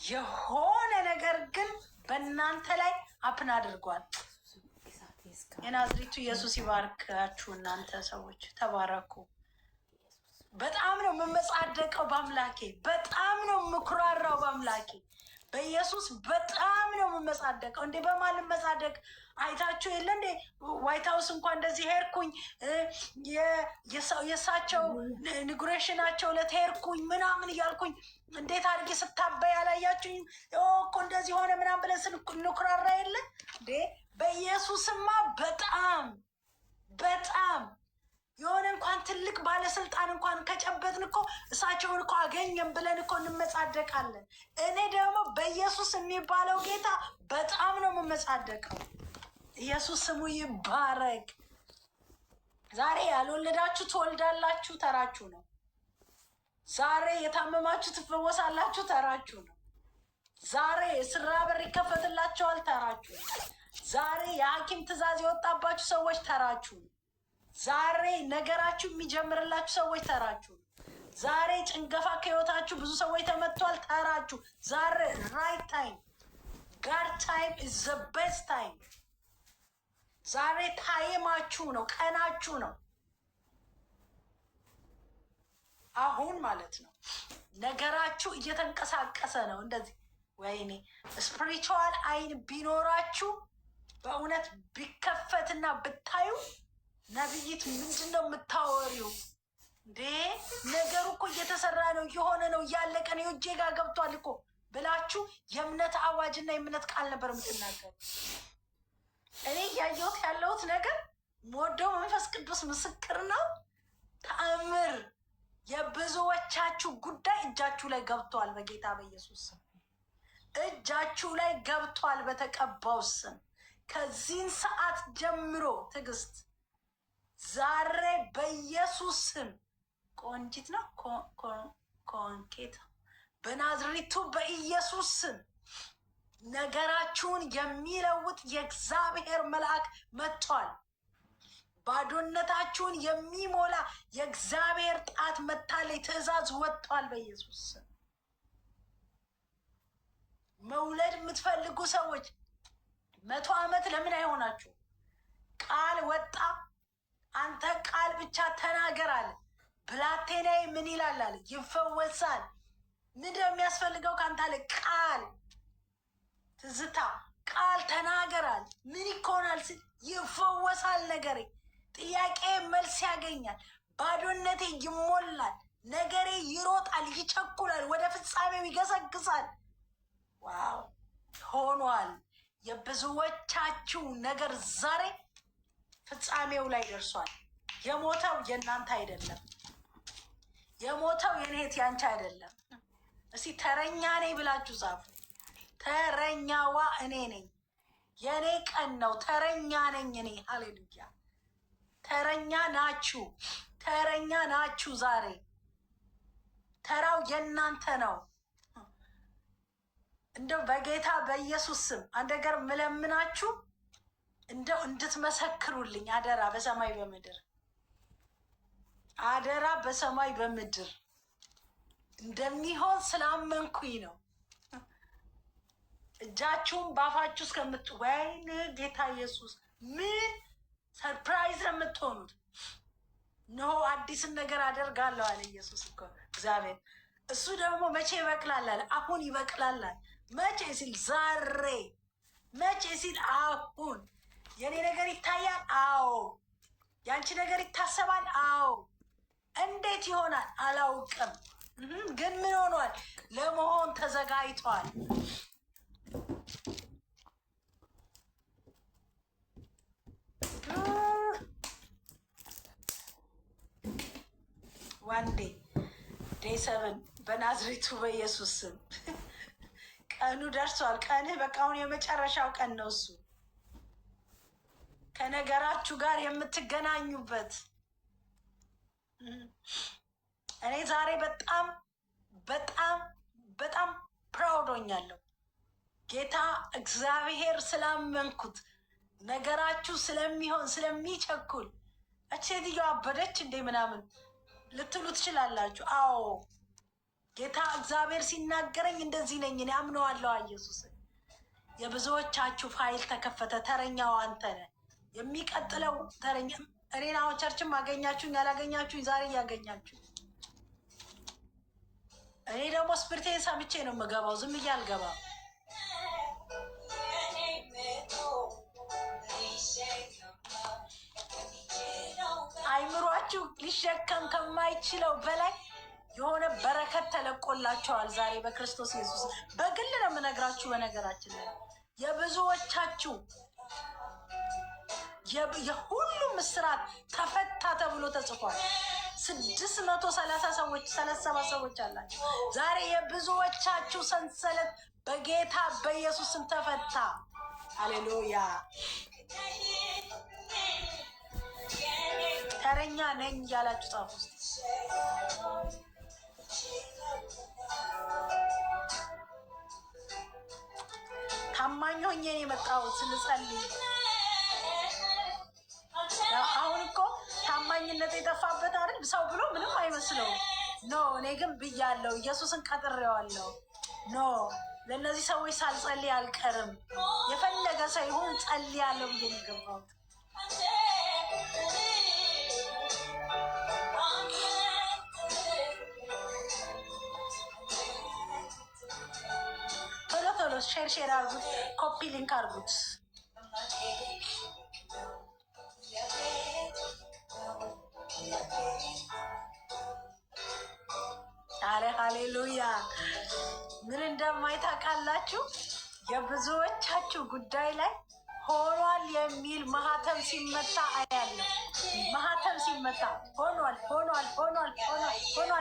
የሆነ ነገር ግን በእናንተ ላይ አፕን አድርጓል። የናዝሬቱ ኢየሱስ ይባርካችሁ። እናንተ ሰዎች ተባረኩ። በጣም ነው የምመጻደቀው በአምላኬ፣ በጣም ነው የምኩራራው በአምላኬ በኢየሱስ በጣም ነው የምመጻደቀው። እንዴ በማን ልመጻደቅ? አይታችሁ የለ እንዴ ዋይት ሀውስ እንኳን እንደዚህ ሄድኩኝ፣ የእሳቸው ኢናጉሬሽናቸው ዕለት ሄድኩኝ ምናምን እያልኩኝ እንዴት አድርጌ ስታበይ ያላያችሁኝ እኮ እንደዚህ ሆነ ምናምን ብለን ስንኩራራ የለ እንዴ። በኢየሱስማ በጣም በጣም የሆነ እንኳን ትልቅ ባለስልጣን እንኳን ከጨበጥን እኮ እሳቸውን እኮ አገኘን ብለን እኮ እንመጻደቃለን። እኔ ደግሞ በኢየሱስ የሚባለው ጌታ በጣም ነው የምመጻደቀው። ኢየሱስ ስሙ ይባረክ። ዛሬ ያልወለዳችሁ ትወልዳላችሁ፣ ተራችሁ ነው። ዛሬ የታመማችሁ ትፈወሳላችሁ፣ ተራችሁ ነው። ዛሬ የስራ በር ይከፈትላቸዋል፣ ተራችሁ ነው። ዛሬ የሐኪም ትእዛዝ የወጣባችሁ ሰዎች ተራችሁ ነው። ዛሬ ነገራችሁ የሚጀምርላችሁ ሰዎች ተራችሁ ነው። ዛሬ ጭንገፋ ከህይወታችሁ ብዙ ሰዎች ተመቷል፣ ተራችሁ። ዛሬ ራይት ታይም፣ ጋድ ታይም ኢዝ ዘ ቤስት ታይም። ዛሬ ታይማችሁ ነው፣ ቀናችሁ ነው። አሁን ማለት ነው ነገራችሁ እየተንቀሳቀሰ ነው። እንደዚህ ወይኔ ስፒሪቹዋል አይን ቢኖራችሁ በእውነት ቢከፈትና ብታዩ ነብይት ምንድን ነው የምታወሪው እንዴ? ነገሩ እኮ እየተሰራ ነው፣ እየሆነ ነው፣ እያለቀ ነው፣ እጄ ጋር ገብቷል እኮ ብላችሁ የእምነት አዋጅና የእምነት ቃል ነበር የምትናገሩ። እኔ እያየሁት ያለሁት ነገር ወደው መንፈስ ቅዱስ ምስክር ነው። ተአምር የብዙዎቻችሁ ጉዳይ እጃችሁ ላይ ገብቷል። በጌታ በኢየሱስ ስም እጃችሁ ላይ ገብቷል። በተቀባው ስም ከዚህን ሰዓት ጀምሮ ትዕግስት ዛሬ በኢየሱስ ስም ቆንጂት ነው ኮንኬት በናዝሬቱ በኢየሱስ ስም ነገራችሁን የሚለውጥ የእግዚአብሔር መልአክ መጥቷል። ባዶነታችሁን የሚሞላ የእግዚአብሔር ጣት መታለይ፣ ትእዛዝ ወጥቷል በኢየሱስ ስም። መውለድ የምትፈልጉ ሰዎች 100 ዓመት ለምን አይሆናችሁ? ቃል ወጣ። አንተ ቃል ብቻ ተናገር አለ። ብላቴናዬ ምን ይላል አለ? ይፈወሳል። ምንድን ነው የሚያስፈልገው ከአንተ አለ? ቃል ትዝታ፣ ቃል ተናገራል። ምን ይኮናል ሲል ይፈወሳል። ነገሬ ጥያቄ መልስ ያገኛል። ባዶነቴ ይሞላል። ነገሬ ይሮጣል፣ ይቸኩላል፣ ወደ ፍጻሜው ይገሰግሳል። ዋው ሆኗል። የብዙዎቻችሁ ነገር ዛሬ ፍጻሜው ላይ ደርሷል። የሞተው የእናንተ አይደለም። የሞተው የኔት ያንቺ አይደለም። እስቲ ተረኛ ነኝ ብላችሁ ጻፉ። ተረኛዋ እኔ ነኝ። የኔ ቀን ነው። ተረኛ ነኝ እኔ። ሃሌሉያ። ተረኛ ናችሁ። ተረኛ ናችሁ። ዛሬ ተራው የእናንተ ነው። እንደው በጌታ በኢየሱስ ስም አንድ ነገር ምለምናችሁ እንደው እንድትመሰክሩልኝ አደራ። በሰማይ በምድር አደራ። በሰማይ በምድር እንደሚሆን ስላመንኩኝ ነው። እጃችሁን ባፋችሁ እስከምት ወይን ጌታ ኢየሱስ ምን ሰርፕራይዝ ነው የምትሆኑት። ኖ አዲስን ነገር አደርጋለሁ አለ ኢየሱስ እኮ እግዚአብሔር። እሱ ደግሞ መቼ ይበቅላል አለ? አሁን ይበቅላል። መቼ ሲል ዛሬ፣ መቼ ሲል አሁን። የኔ ነገር ይታያል። አዎ። ያንቺ ነገር ይታሰባል። አዎ። እንዴት ይሆናል አላውቅም፣ ግን ምን ሆኗል? ለመሆን ተዘጋጅቷል። ዋንዴ ዴይ 7 በናዝሬቱ በኢየሱስ ስም ቀኑ ደርሷል። ቀንህ በቃ አሁን የመጨረሻው ቀን ነው። እሱ ከነገራችሁ ጋር የምትገናኙበት። እኔ ዛሬ በጣም በጣም በጣም ፕራውድ ሆኛለሁ። ጌታ እግዚአብሔር ስላመንኩት ነገራችሁ ስለሚሆን ስለሚቸኩል። እቼትዮ አበደች እንዴ ምናምን ልትሉ ትችላላችሁ። አዎ ጌታ እግዚአብሔር ሲናገረኝ እንደዚህ ነኝ እኔ አምነዋለሁ። ኢየሱስ የብዙዎቻችሁ ፋይል ተከፈተ። ተረኛው አንተ ነህ። የሚቀጥለው ተረኛ እኔን አሁን ቸርችም አገኛችሁኝ ያላገኛችሁኝ ዛሬ እያገኛችሁ። እኔ ደግሞ ስፕሪቴን ሰምቼ ነው የምገባው፣ ዝም ብዬ አልገባም። አይምሯችሁ ሊሸከም ከማይችለው በላይ የሆነ በረከት ተለቆላቸዋል ዛሬ በክርስቶስ ኢየሱስ። በግል ነው የምነግራችሁ። በነገራችን ላይ የብዙዎቻችሁ የሁሉም እስራት ተፈታ ተብሎ ተጽፏል። 630 ሰዎች 37 ሰዎች አላቸው። ዛሬ የብዙዎቻችሁ ሰንሰለት በጌታ በኢየሱስ ስም ተፈታ። ሃሌሉያ። ተረኛ ነኝ እያላችሁ ጻፉ ውስጥ ታማኝ ሆኜ ነው የመጣሁት ስንጸልይ። አሁን እኮ ታማኝነት የጠፋበት አይደል? ሰው ብሎ ምንም አይመስለው። ኖ እኔ ግን ብያለሁ፣ ኢየሱስን ቀጥሬዋለሁ። ኖ ለእነዚህ ሰዎች ሳልጸልይ አልቀርም። የፈለገ ሰው ይሁን ጸልያለሁ ብዬ ነው የገባሁት። ቶሎ ቶሎ ሼር አርጉት፣ ኮፒ ሊንክ አርጉት። አረ ሃሌሉያ። ምን እንደማይታወቃላችሁ የብዙዎቻችሁ ጉዳይ ላይ ሆኗል የሚል ማህተም ሲመታ አያለሁ። ማህተም ሲመታ ሆኗል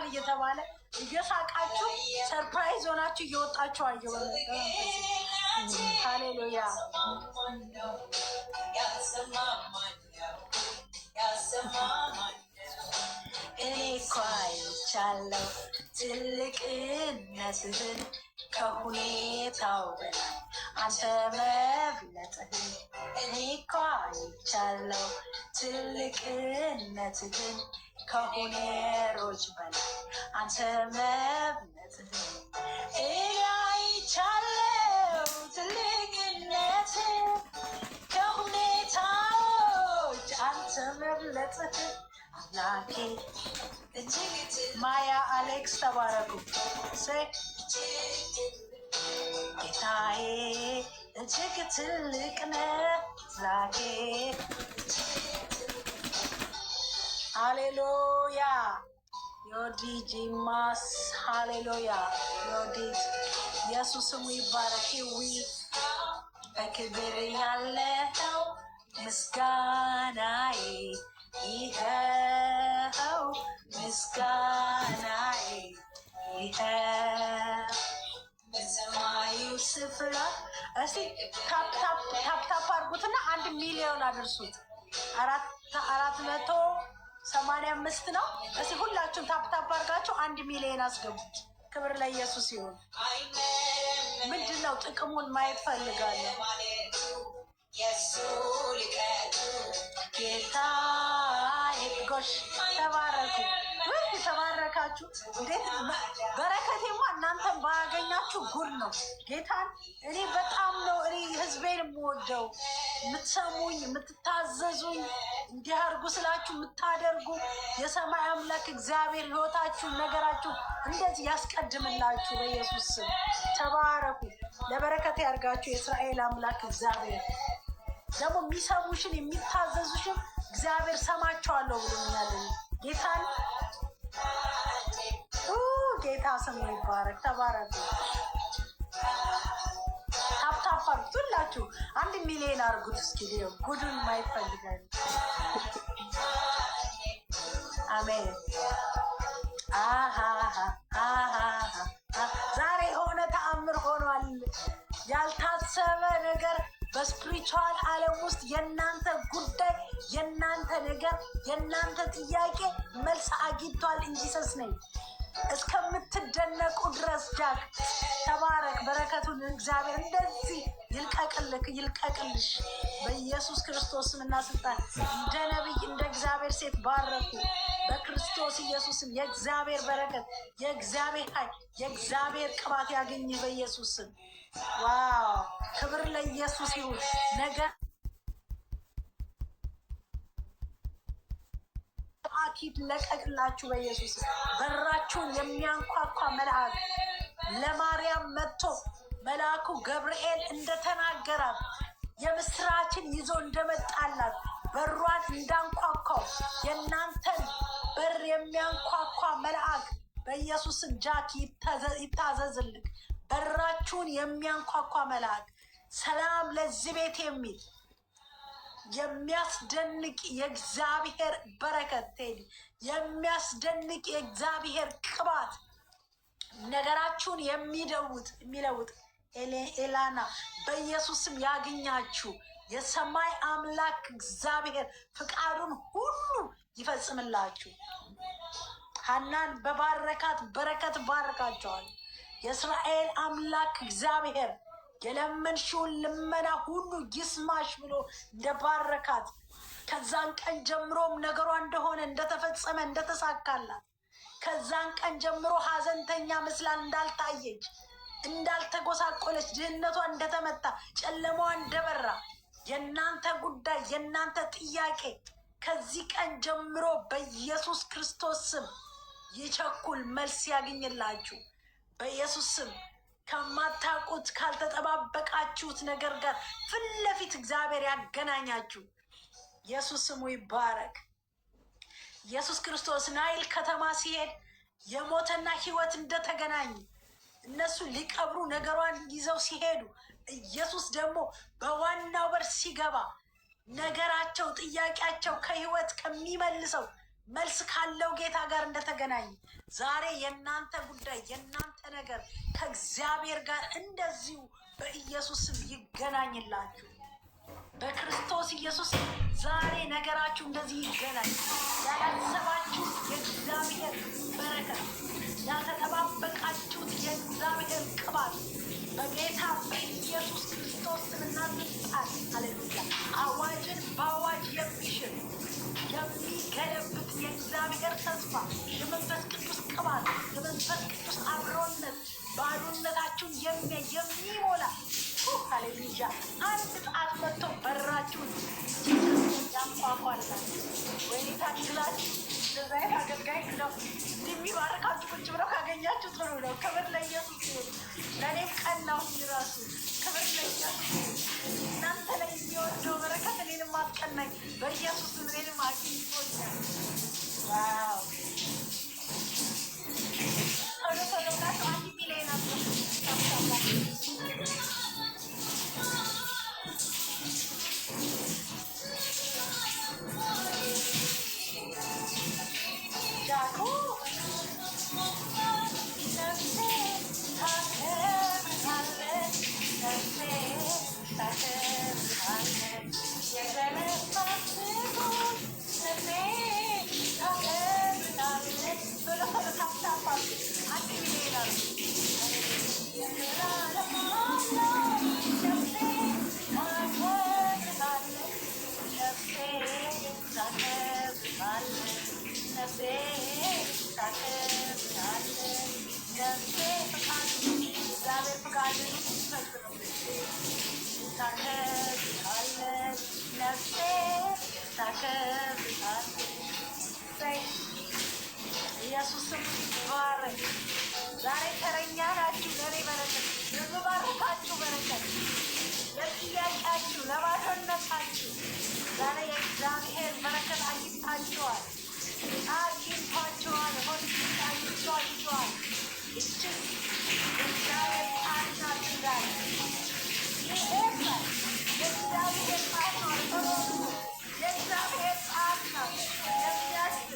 እየተባለ እየሳቃችሁ ሰርፕራይዝ ሆናችሁ እየወጣችሁ አየሁ። ሃሌሉያ። እኔ እኮ አይቻለሁ ትልቅነትህን ከሁኔታው በላይ አንተ መብለጥህን። እኔ እኮ አይቻለሁ ትልቅነትህን ከሁኔሮች በላይ አንተ መብለጥህን። እኔ አይቻለሁ ትልቅነትህን ከሁኔታዎች አንተ መብለጥህን። አምላኬ እጅግ ማያ አሌክስ ተባረኩ። ጌታዬ እጅግ ትልቅ ነህ ዛጌ። ሃሌሉያ። ዮዲት ጂማስ ሃሌሉያ። ዮዲት ኢየሱስ ስሙ ይባረክ። ዊ በክብር ያለው ምስጋናዬ ይኸው ምስጋናዬ ይኸው በሰማዩ ስፍራ። እስቲ ታፕታፕ አድርጉትና 1 ሚሊዮን አድርሱት። 485 ነው። እስቲ ሁላችሁም ታፕታፕ አድርጋችሁ 1 ሚሊዮን አስገቡት። ክብር ለኢየሱስ ይሁን። ምንድን ነው ጥቅሙን ማየት ፈልጋለሁ። ጌታ ጎሽ ተባረኩ። የተባረካችሁ እንዴት በረከቴማ እናንተን ባያገኛችሁ ጉድ ነው። ጌታን እኔ በጣም ነው እኔ ህዝቤን የምወደው። የምትሰሙኝ የምትታዘዙኝ፣ እንዲህ አድርጉ ስላችሁ የምታደርጉ የሰማይ አምላክ እግዚአብሔር ህይወታችሁን ነገራችሁ እንደዚህ ያስቀድምላችሁ። በኢየሱስ ስም ተባረኩ። ለበረከት ያድርጋችሁ የእስራኤል አምላክ እግዚአብሔር። ደግሞ የሚሰሙሽን የሚታዘዙሽን እግዚአብሔር ሰማቸዋለሁ ብሎኛል። ጌታን ጌታ ስሙ ይባረክ። ተባረኩ። ታፕታፕ አርጉት ሁላችሁ 1 ሚሊዮን አርጉት። እስኪ ጉዱን ማየት ፈልጋለሁ። አሜን። ዛሬ የሆነ ተአምር ሆኗል። ያልታሰበ ነገር በስፕሪ በስፒሪቹዋል ዓለም ውስጥ የእናንተ ጉዳይ፣ የእናንተ ነገር፣ የእናንተ ጥያቄ መልስ አግኝቷል። ኢንጂሰስ ነኝ እስከምትደነቁ ድረስ ጃክ ተባረክ። በረከቱን እግዚአብሔር እንደዚህ ይልቀቅልሽ በኢየሱስ ክርስቶስ ስምና ስልጣን። እንደ ነቢይ እንደ እግዚአብሔር ሴት ባረኩ በክርስቶስ ኢየሱስም። የእግዚአብሔር በረከት፣ የእግዚአብሔር ኃይል፣ የእግዚአብሔር ቅባት ያገኝ በኢየሱስ ስም። ዋው ክብር ለኢየሱስ ይሁን። ነገር አኪድ ለቀቅላችሁ በኢየሱስ በራችሁን የሚያንኳኳ መልአክ ለማርያም መጥቶ መልአኩ ገብርኤል እንደተናገራት የምስራችን ይዞ እንደመጣላት በሯን እንዳንኳኳው የእናንተን በር የሚያንኳኳ መልአክ በኢየሱስም ጃክ ይታዘዝልክ። በራችሁን የሚያንኳኳ መልአክ ሰላም ለዚህ ቤት የሚል የሚያስደንቅ የእግዚአብሔር በረከት ቴዲ፣ የሚያስደንቅ የእግዚአብሔር ቅባት ነገራችሁን የሚለውጥ ኤላና በኢየሱስም ያገኛችሁ። የሰማይ አምላክ እግዚአብሔር ፍቃዱን ሁሉ ይፈጽምላችሁ። ሐናን በባረካት በረከት ባርካቸዋል። የእስራኤል አምላክ እግዚአብሔር የለመንሽውን ልመና ሁሉ ይስማሽ ብሎ እንደባረካት ከዛን ቀን ጀምሮም ነገሯ እንደሆነ እንደተፈጸመ እንደተሳካላት ከዛን ቀን ጀምሮ ሀዘንተኛ ምስላን እንዳልታየች እንዳልተጎሳቆለች ድህነቷ እንደተመታ ጨለማዋ እንደበራ የእናንተ ጉዳይ የእናንተ ጥያቄ ከዚህ ቀን ጀምሮ በኢየሱስ ክርስቶስ ስም ይቸኩል መልስ ያገኝላችሁ። በኢየሱስ ስም ከማታውቁት ካልተጠባበቃችሁት ነገር ጋር ፊት ለፊት እግዚአብሔር ያገናኛችሁ። ኢየሱስ ስሙ ይባረክ። ኢየሱስ ክርስቶስ ናይል ከተማ ሲሄድ የሞተና ሕይወት እንደተገናኙ እነሱ ሊቀብሩ ነገሯን ይዘው ሲሄዱ ኢየሱስ ደግሞ በዋናው በር ሲገባ ነገራቸው ጥያቄያቸው ከሕይወት ከሚመልሰው መልስ ካለው ጌታ ጋር እንደተገናኘ ዛሬ የእናንተ ጉዳይ የእናንተ ነገር ከእግዚአብሔር ጋር እንደዚሁ በኢየሱስ ስም ይገናኝላችሁ። በክርስቶስ ኢየሱስ ዛሬ ነገራችሁ እንደዚህ ይገናኝ። ያላሰባችሁት የእግዚአብሔር በረከት፣ ያልተጠባበቃችሁት የእግዚአብሔር ቅባት በጌታ በኢየሱስ ክርስቶስ ስምና ስልጣን ሃሌሉያ አዋጅን በአዋጅ የሚሽር የሚገለብጥ የእግዚአብሔር ተስፋ የመንፈስ ቅዱስ ቅባት የመንፈስ ቅዱስ አብሮነት ባዶነታችሁን የሚሞላ ሃሌሉያ አንድ ጣት መጥቶ በራችሁን ያንኳኳላችሁ። ወይኔ ታድላችሁ። እንደዛ አይነት አገልጋይ ነው እንደሚባርካችሁ ቁጭ ብለው ካገኛችሁ ጥሩ ነው። ክብር ለኢየሱስ ይሁን። ለእኔም ቀናው ራሱ ክብር ለኢየሱስ። እናንተ ላይ የሚወርደው በረከት እኔንም አስቀናኝ በኢየሱስ እኔንም አግኝቶኛል። ዋው ቶሎ ቶሎ ጋር አንድ ሚሊዮን ኢየሱስም ይባረክ። ዛሬ ተረኛ ናችሁ። ለእኔ በረከት ለባረካችሁ በረከት ለጥያቄያችሁ ለባዶነታችሁ ዛሬ የእግዚአብሔር በረከት አግኝታችኋል። አግኝቷችኋል። እችን የእግዚአብሔር ቃል ናት ይላል። የእግዚአብሔር ቃል ነው። የእግዚአብሔር ቃል ናት የሚያስብ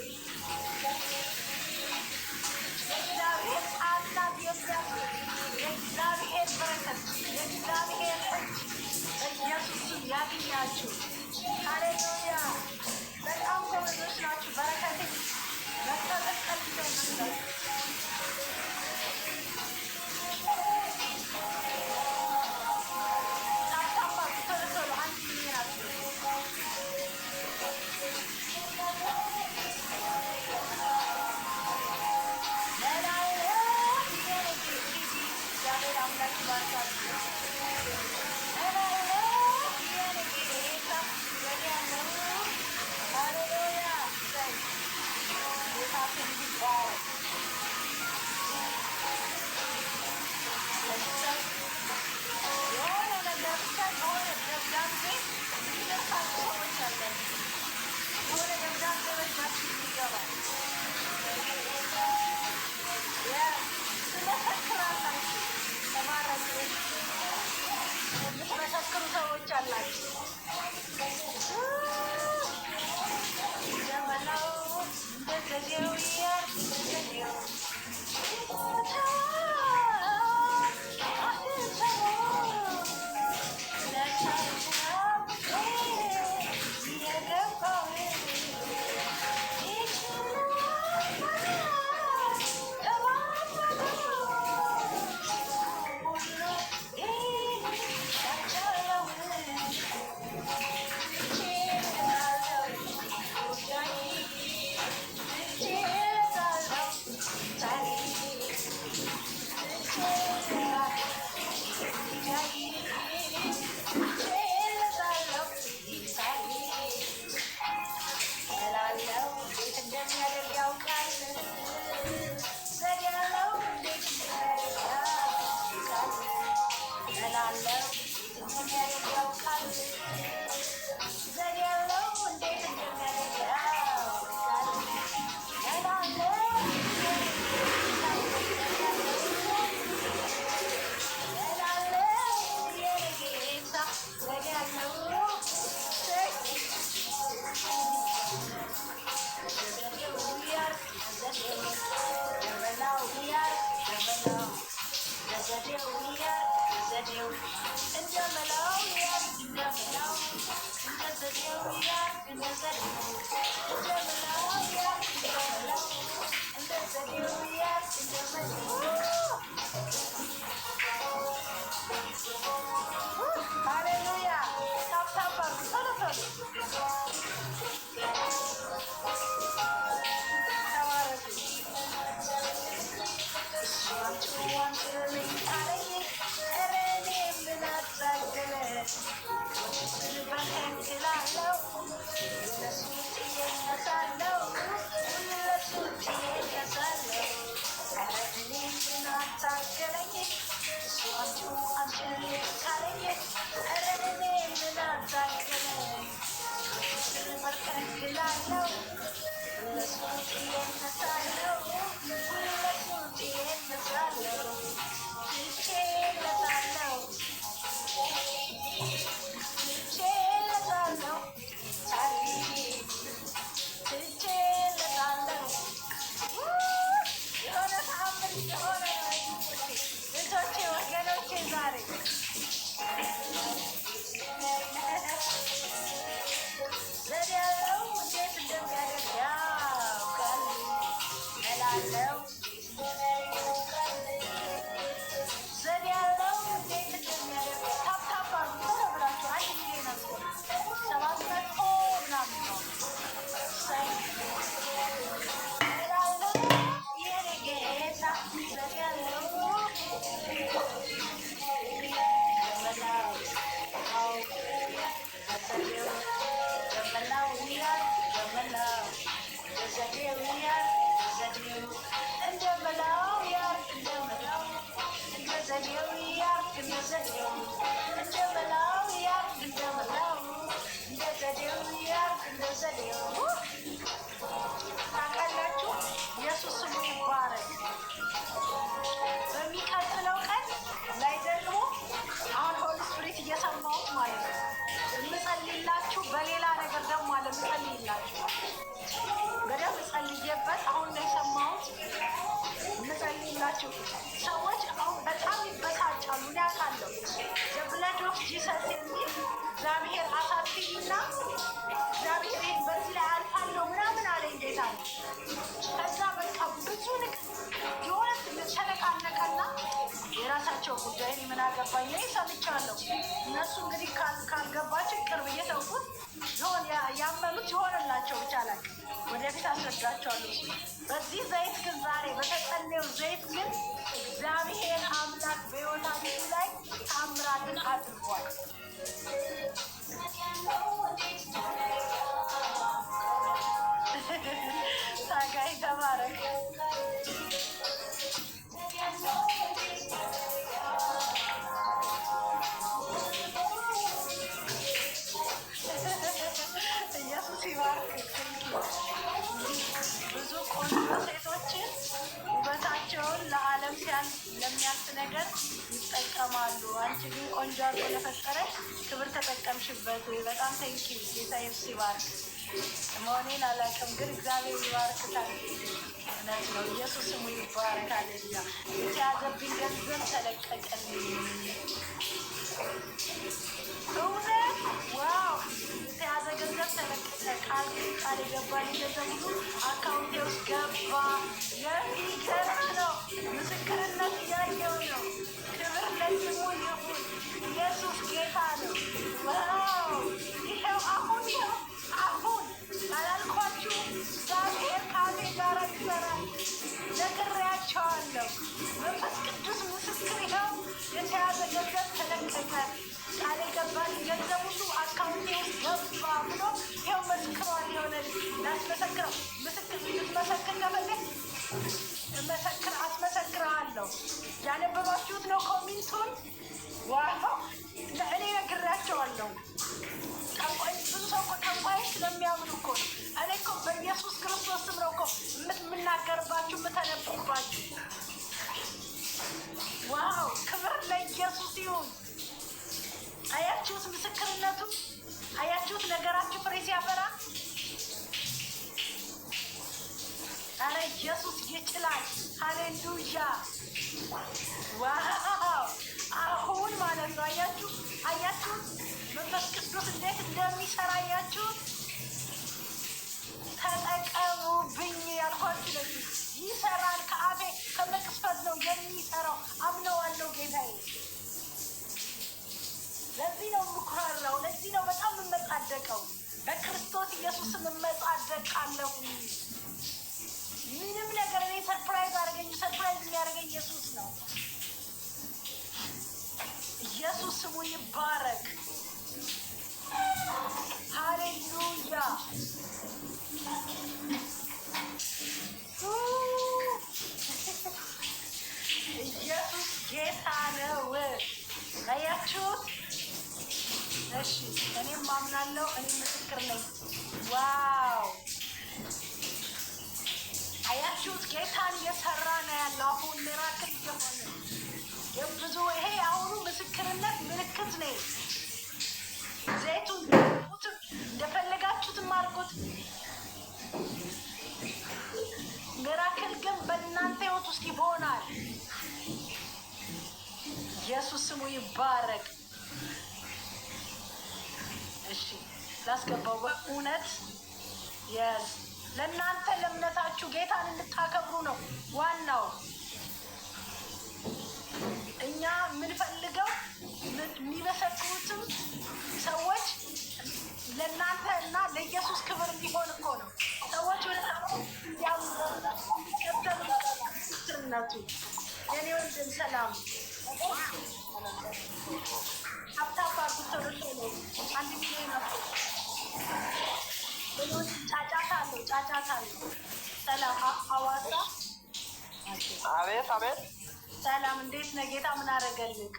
የእግዚአብሔር ቃል ናት የሚያስብ የእግዚአብሔር በረከት የእግዚአብሔር እጅ በኢየሱስ ታውቃላችሁ ኢየሱስ ስሙ ይባረክ። በሚቀጥለው ቀን ላይ ደግሞ አሁን ሆሊ ስፒሪት እየሰማሁት ማለት ነው የምጸልይላችሁ በሌላ ነገር ደግሞ አለ የምጸልይላችሁ በደንብ ጸልዬበት አሁን ነው የሰማሁት። የምጸልይላችሁ ሰዎች አሁን በጣም ይበሳጫሉ። እኔ አውቃለሁ የብለድ ኦፍ ጂሰስ የሚል እግዚአብሔር አሳትኝና እግዚአብሔር በዚህ ላይ አልፋለሁ ምናምን አለኝ ጌታ ነው። ከዛ በቃ ብዙ የሆነ ተነቃነቀና የራሳቸው ጉዳይ ምን አገባኝ እኔ ሰምቻለሁ። እነሱ እንግዲህ ካልገባቸው ቅርብ እየተውኩት ይሆን ያመኑት ይሆንላቸው ብቻ ላይ ወደፊት አስረዳቸዋለሁ። በዚህ ዘይት ግን ዛሬ በተጸለየው ዘይት ግን እግዚአብሔር አምላክ በሕይወታችሁ ላይ ታምራትን አድርጓል። ታጋይ ተባረክ። ኢየሱስ ይባርክ። ብዙ ቆንጆ ሴቶችን ውበታቸውን ለዓለም ለሚያልፍ ነገር ይጠቀማሉ። አንቺ ግን ቆንጆ አድርጎ ለፈጠረሽ ክብር ተጠቀምሽበት። በጣም ቴንኪ። ጌታ ኢየሱስ ይባርክ። መሆኔን አላውቅም ግን እግዚአብሔር ይባርክ። እውነት ነው። ኢየሱስ ስሙ ይባረክ። አለያ የተያዘብኝ ገንዘብ ተለቀቀልኝ። እውነት ዋው! የተያዘ ገንዘብ ተለቀቀ። ቃል የገባልኝ ገንዘብ ሁሉ አካውንቴ ውስጥ ገባ። የሚገርም ነው። ምስክርነት እያየሁ ነው። ክብር ለስሙ ይሁን። ኢየሱስ ጌታ ነው። ዋው! ይኸው አሁን አላልኳችሁ? እግዚአብሔር ከኔ ጋር ይሰራል። ነግሬያቸዋለሁ። መንፈስ ቅዱስ ምስክር ይኸው የተያዘ ገንዘብ ተለቀቀ። ቃል የገባልኝ ገንዘብ ሁሉ አካውንቴ ውስጥ ገባ ብሎ ይኸው መስክሯል። የሆነ ላስመሰክረው ምስክር ልትመሰክር ከፈለግ አስመሰክርሃለሁ። ያነበባችሁት ነው ኮሚንቱን። ዋው! እኔ ነግሬያቸዋለሁ። ብዙ ሰው እኮ ጠንቋይ ስለሚያምኑ እኮ ነው። እኔ እኮ በኢየሱስ ክርስቶስ ስም ነው እኮ የምናገርባችሁ የምተነብባችሁ። ዋው! ክብር ለኢየሱስ ይሁን። አያችሁት? ምስክርነቱ አያችሁት? ነገራችሁ ፍሬ ሲያፈራ። አረ ኢየሱስ ይችላል። ሃሌሉያ! ዋው! አሁን ማለት ነው። አያችሁት? መንፈስ ቅዱስ እንዴት እንደሚሰራ ነው የሚሰራው። አምነዋለሁ ጌታዬ። ለዚህ ነው የምኩራራው። ለዚህ ነው በጣም የምመጻደቀው። በክርስቶስ ኢየሱስ የምመጻደቃለሁ። ምንም ነገር እኔ ሰርፕራይዝ አደረገኝ። ሰርፕራይዝ የሚያደርገኝ ኢየሱስ ነው። ኢየሱስ ስሙ ይባረክ። ሃሌሉያ። ኢየሱስ ጌታ ነው። አያችሁት? እሺ፣ እኔም ማምናለሁ። እኔ ምስክር ነኝ። ዋው! አያችሁት? ጌታን እየሰራ ነው ያለው። አሁን ሚራክል እየሆነ ብዙ ይሄ አሁኑ ምስክርነት ምልክት ነው። ዘይቱን እንደፈለጋችሁትም አድርጉት። ሚራክል ግን በእናንተ ህይወት ውስጥ ይሆናል። ኢየሱስ ስሙ ይባረክ። እሺ ላስገባው። በእውነት ለእናንተ ለእምነታችሁ ጌታን እንድታከብሩ ነው ዋናው። እኛ የምንፈልገው የሚመሰክሩትም ሰዎች ለእናንተ እና ለኢየሱስ ክብር እንዲሆን እኮ ነው። ሰዎች ወደ ምስክርነቱ የኔ ወንድም ሰላም ሀብታባ ጉተሮች ነው። አንድ ጊዜ ነው ጫጫታ አለው፣ ጫጫታ አለው። ሰላም ሐዋሳ። አቤት አቤት። ሰላም እንዴት ነህ? ጌታ ምን አደረገልህ?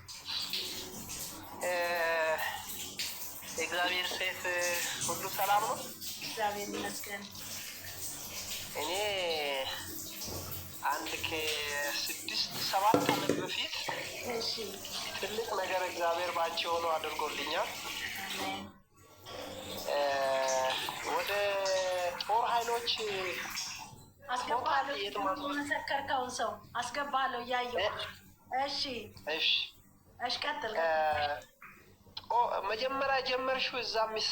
እግዚአብሔር ሴት ሁሉ ሰላም ነው። እግዚአብሔር ይመስገን። እኔ አንድ ከ6-7 ዓመት በፊት ትልቅ ነገር እግዚአብሔር ባንቺ ሆኖ አድርጎልኛል። ወደ ጦር ኃይሎች አስገባለሁ። የመሰከርከውን ሰው አስገባለሁ እያየሁ። እሺ እሺ እሺ፣ ቀጥል። መጀመሪያ ጀመርሽው እዛ ሚስ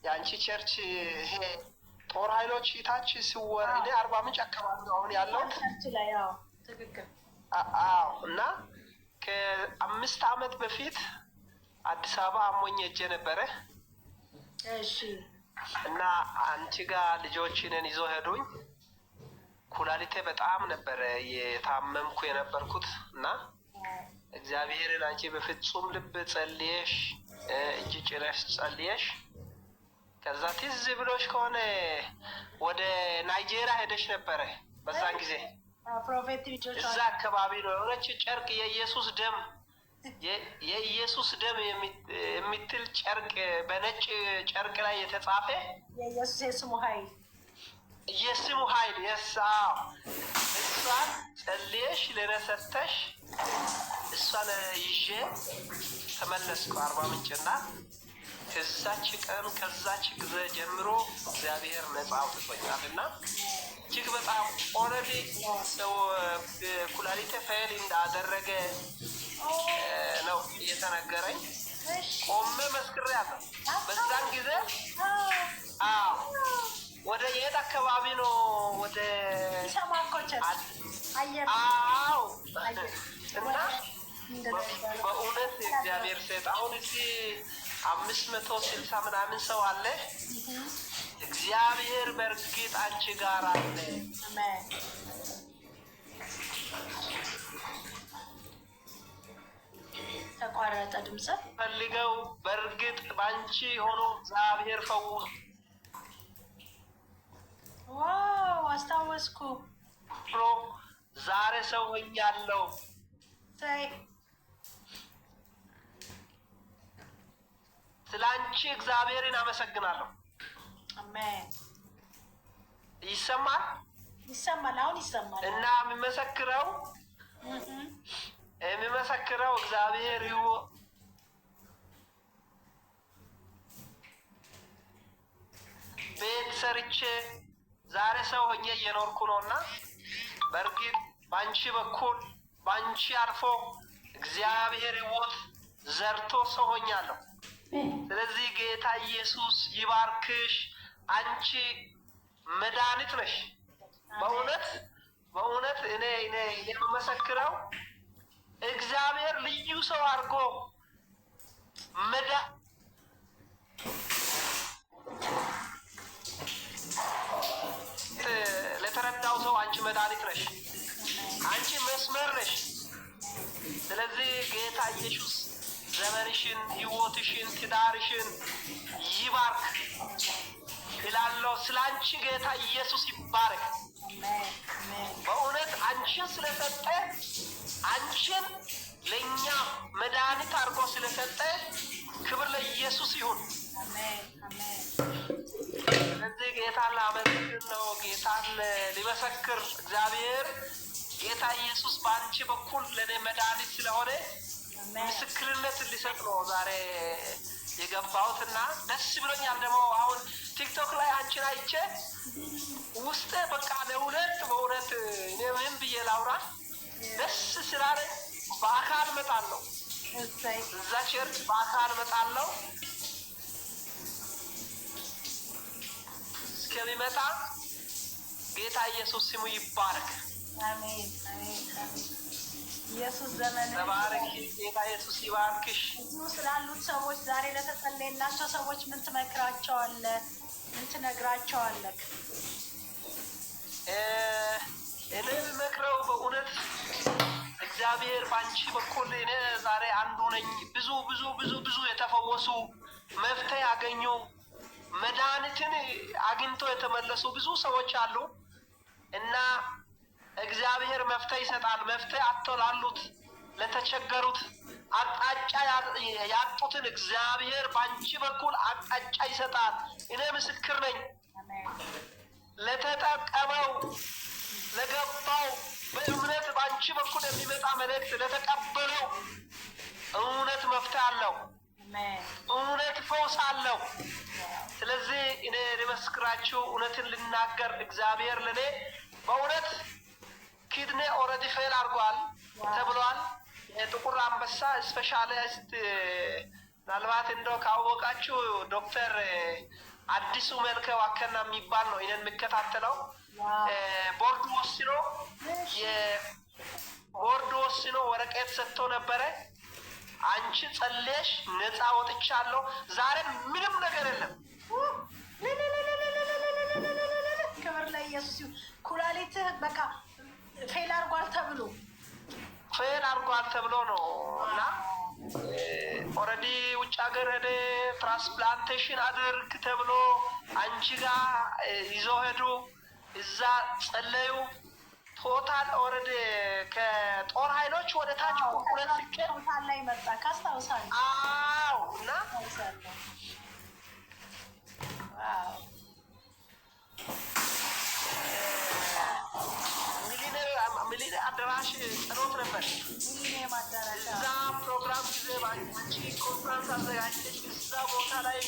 የአንቺ ቸርች ይሄ ጦር ኃይሎች ታች ሲወር እኔ አርባ ምንጭ አካባቢ ነው አሁን ያለሁት ቸርች ላይ። አዎ ትክክል። አዎ። እና ከ5 ዓመት በፊት አዲስ አበባ አሞኝ ሄጄ ነበረ። እሺ። እና አንቺ ጋር ልጆችንን ይዞ ሄዱኝ። ኩላሊቴ በጣም ነበረ የታመምኩ የነበርኩት እና እግዚአብሔርን አንቺ በፍጹም ልብ ጸልየሽ እጅ ጭነሽ ጸልየሽ ከዛ ትዝ ብሎሽ ከሆነ ወደ ናይጄሪያ ሄደሽ ነበረ። በዛን ጊዜ እዛ አካባቢ ነው የሆነች ጨርቅ የኢየሱስ ደም የምትል ጨርቅ በነጭ ጨርቅ ላይ የተጻፈ የስሙ ኃይል የሳው እሷን ጸልየሽ ለነሰተሽ እሷን ይዤ ተመለስኩ አርባ ምንጭና ከዛች ቀን ከዛች ጊዜ ጀምሮ እግዚአብሔር ነፃ አውጥቶኛል እና እጅግ በጣም ኦልሬዲ ሰው ኩላሊቴ ፌል እንዳደረገ ነው እየተነገረኝ። ቆሜ መስክሬያለሁ በዛን ጊዜ። አዎ ወደ የት አካባቢ ነው? ወደ አዎ። እና በእውነት የእግዚአብሔር ሴት አሁን እዚህ 560 ምናምን ሰው አለ። እግዚአብሔር በእርግጥ አንቺ ጋር አለ። ተቋረጠ ድምጽ ፈልገው በእርግጥ ባንቺ ሆኖ እግዚአብሔር ፈውስ። ዋው አስታወስኩ። ዛሬ ሰው ሆኛለሁ። ስለ አንቺ እግዚአብሔርን አመሰግናለሁ። አሜን። ይሰማል? ይሰማል። አሁን ይሰማል። እና የሚመሰክረው እግዚአብሔር ቤት ሰርቼ ዛሬ ሰው ሆኜ እየኖርኩ ነው እና በእርግጥ በአንቺ በኩል በአንቺ አልፎ እግዚአብሔር ሕይወት ዘርቶ ሰው ሆኛለሁ። ስለዚህ ጌታ ኢየሱስ ይባርክሽ። አንቺ መድኃኒት ነሽ። በእውነት በእውነት እኔ የምመሰክረው እግዚአብሔር ልዩ ሰው አድርጎ ለተረዳው ሰው አንቺ መድኃኒት ነሽ፣ አንቺ መስመር ነሽ። ስለዚህ ጌታ ኢየሱስ ዘመንሽን፣ ህይወትሽን፣ ትዳርሽን ይባርክ እላለሁ። ስለ አንቺ ጌታ ኢየሱስ ይባረክ። በእውነት አንቺን ስለሰጠ አንቺን ለእኛ መድኃኒት አድርጎ ስለሰጠ ክብር ለኢየሱስ ይሁን። ስለዚህ ጌታን ላመሰግን ነው፣ ጌታን ሊመሰክር እግዚአብሔር ጌታ ኢየሱስ በአንቺ በኩል ለእኔ መድኃኒት ስለሆነ ምስክርነት ሊሰጥ ነው ዛሬ የገባሁትና ደስ ብሎኛል። ደግሞ አሁን ቲክቶክ ላይ አንቺን አይቼ ውስጤ በቃ ለእውነት በእውነት እኔ ምን ብዬ ላውራ ደስ ስላለ በአካል እመጣለሁ፣ እዛ ቸርች በአካል እመጣለሁ። እስከሚመጣ ጌታ ኢየሱስ ስሙ ይባረክ። አሜን አሜን አሜን። ኢየሱስ ዘመን ተባረክ። ጌታ ኢየሱስ ይባርክሽ። እዚሁ ስላሉት ሰዎች ዛሬ ለተጸለየላቸው ሰዎች ምን ትመክራቸዋለህ? ምን ትነግራቸዋለህ? እኔ የምመክረው በእውነት እግዚአብሔር በአንቺ በኩል እኔ ዛሬ አንዱ ነኝ። ብዙ ብዙ ብዙ ብዙ የተፈወሱ መፍትሄ ያገኙ መድኃኒትን አግኝቶ የተመለሱ ብዙ ሰዎች አሉ እና እግዚአብሔር መፍትሄ ይሰጣል። መፍትሄ አጥቶ ላሉት ለተቸገሩት አቅጣጫ ያጡትን እግዚአብሔር በአንቺ በኩል አቅጣጫ ይሰጣል። እኔ ምስክር ነኝ። ለተጠቀመው ለገባው በእምነት በአንቺ በኩል የሚመጣ መልእክት ለተቀበለው እውነት መፍትሄ አለው፣ እውነት ፈውስ አለው። ስለዚህ እኔ ልመስክራችሁ፣ እውነትን ልናገር። እግዚአብሔር ለእኔ በእውነት ኪድኔ ኦልሬዲ ፌል አድርጓል ተብሏል። የጥቁር አንበሳ ስፔሻሊስት ምናልባት እንደው ካወቃችሁ ዶክተር አዲሱ መልከ ዋከና የሚባል ነው እኔን የሚከታተለው። ቦርድ ወስኖ ወረቀት ሰጥቶ ነበረ። አንቺ ጸለሽ ነፃ ወጥቻለሁ። ዛሬ ምንም ነገር የለም። ክብር ለኢየሱስ ይሁን። ኩላሊትህ በቃ ፌል አድርጓል ተብሎ ነው እና ኦልሬዲ ውጭ ሀገር ሄደ ትራንስፕላንቴሽን አድርግ ተብሎ አንቺ ጋር ይዞ ሄዱ። እዛ ጸለዩ። ቶታል ኦልሬዲ ከጦር ኃይሎች ወደ ታች ቁልቁለት ሲቀር ላይ መጣ ካስታውሳለሁ። አዎ እና ሚሊኒየም አዳራሽ ጸሎት ነበር። እዛ ፕሮግራም ጊዜ አንቺ ኮንፍራንስ አዘጋጅተሽ እዛ ቦታ ላይ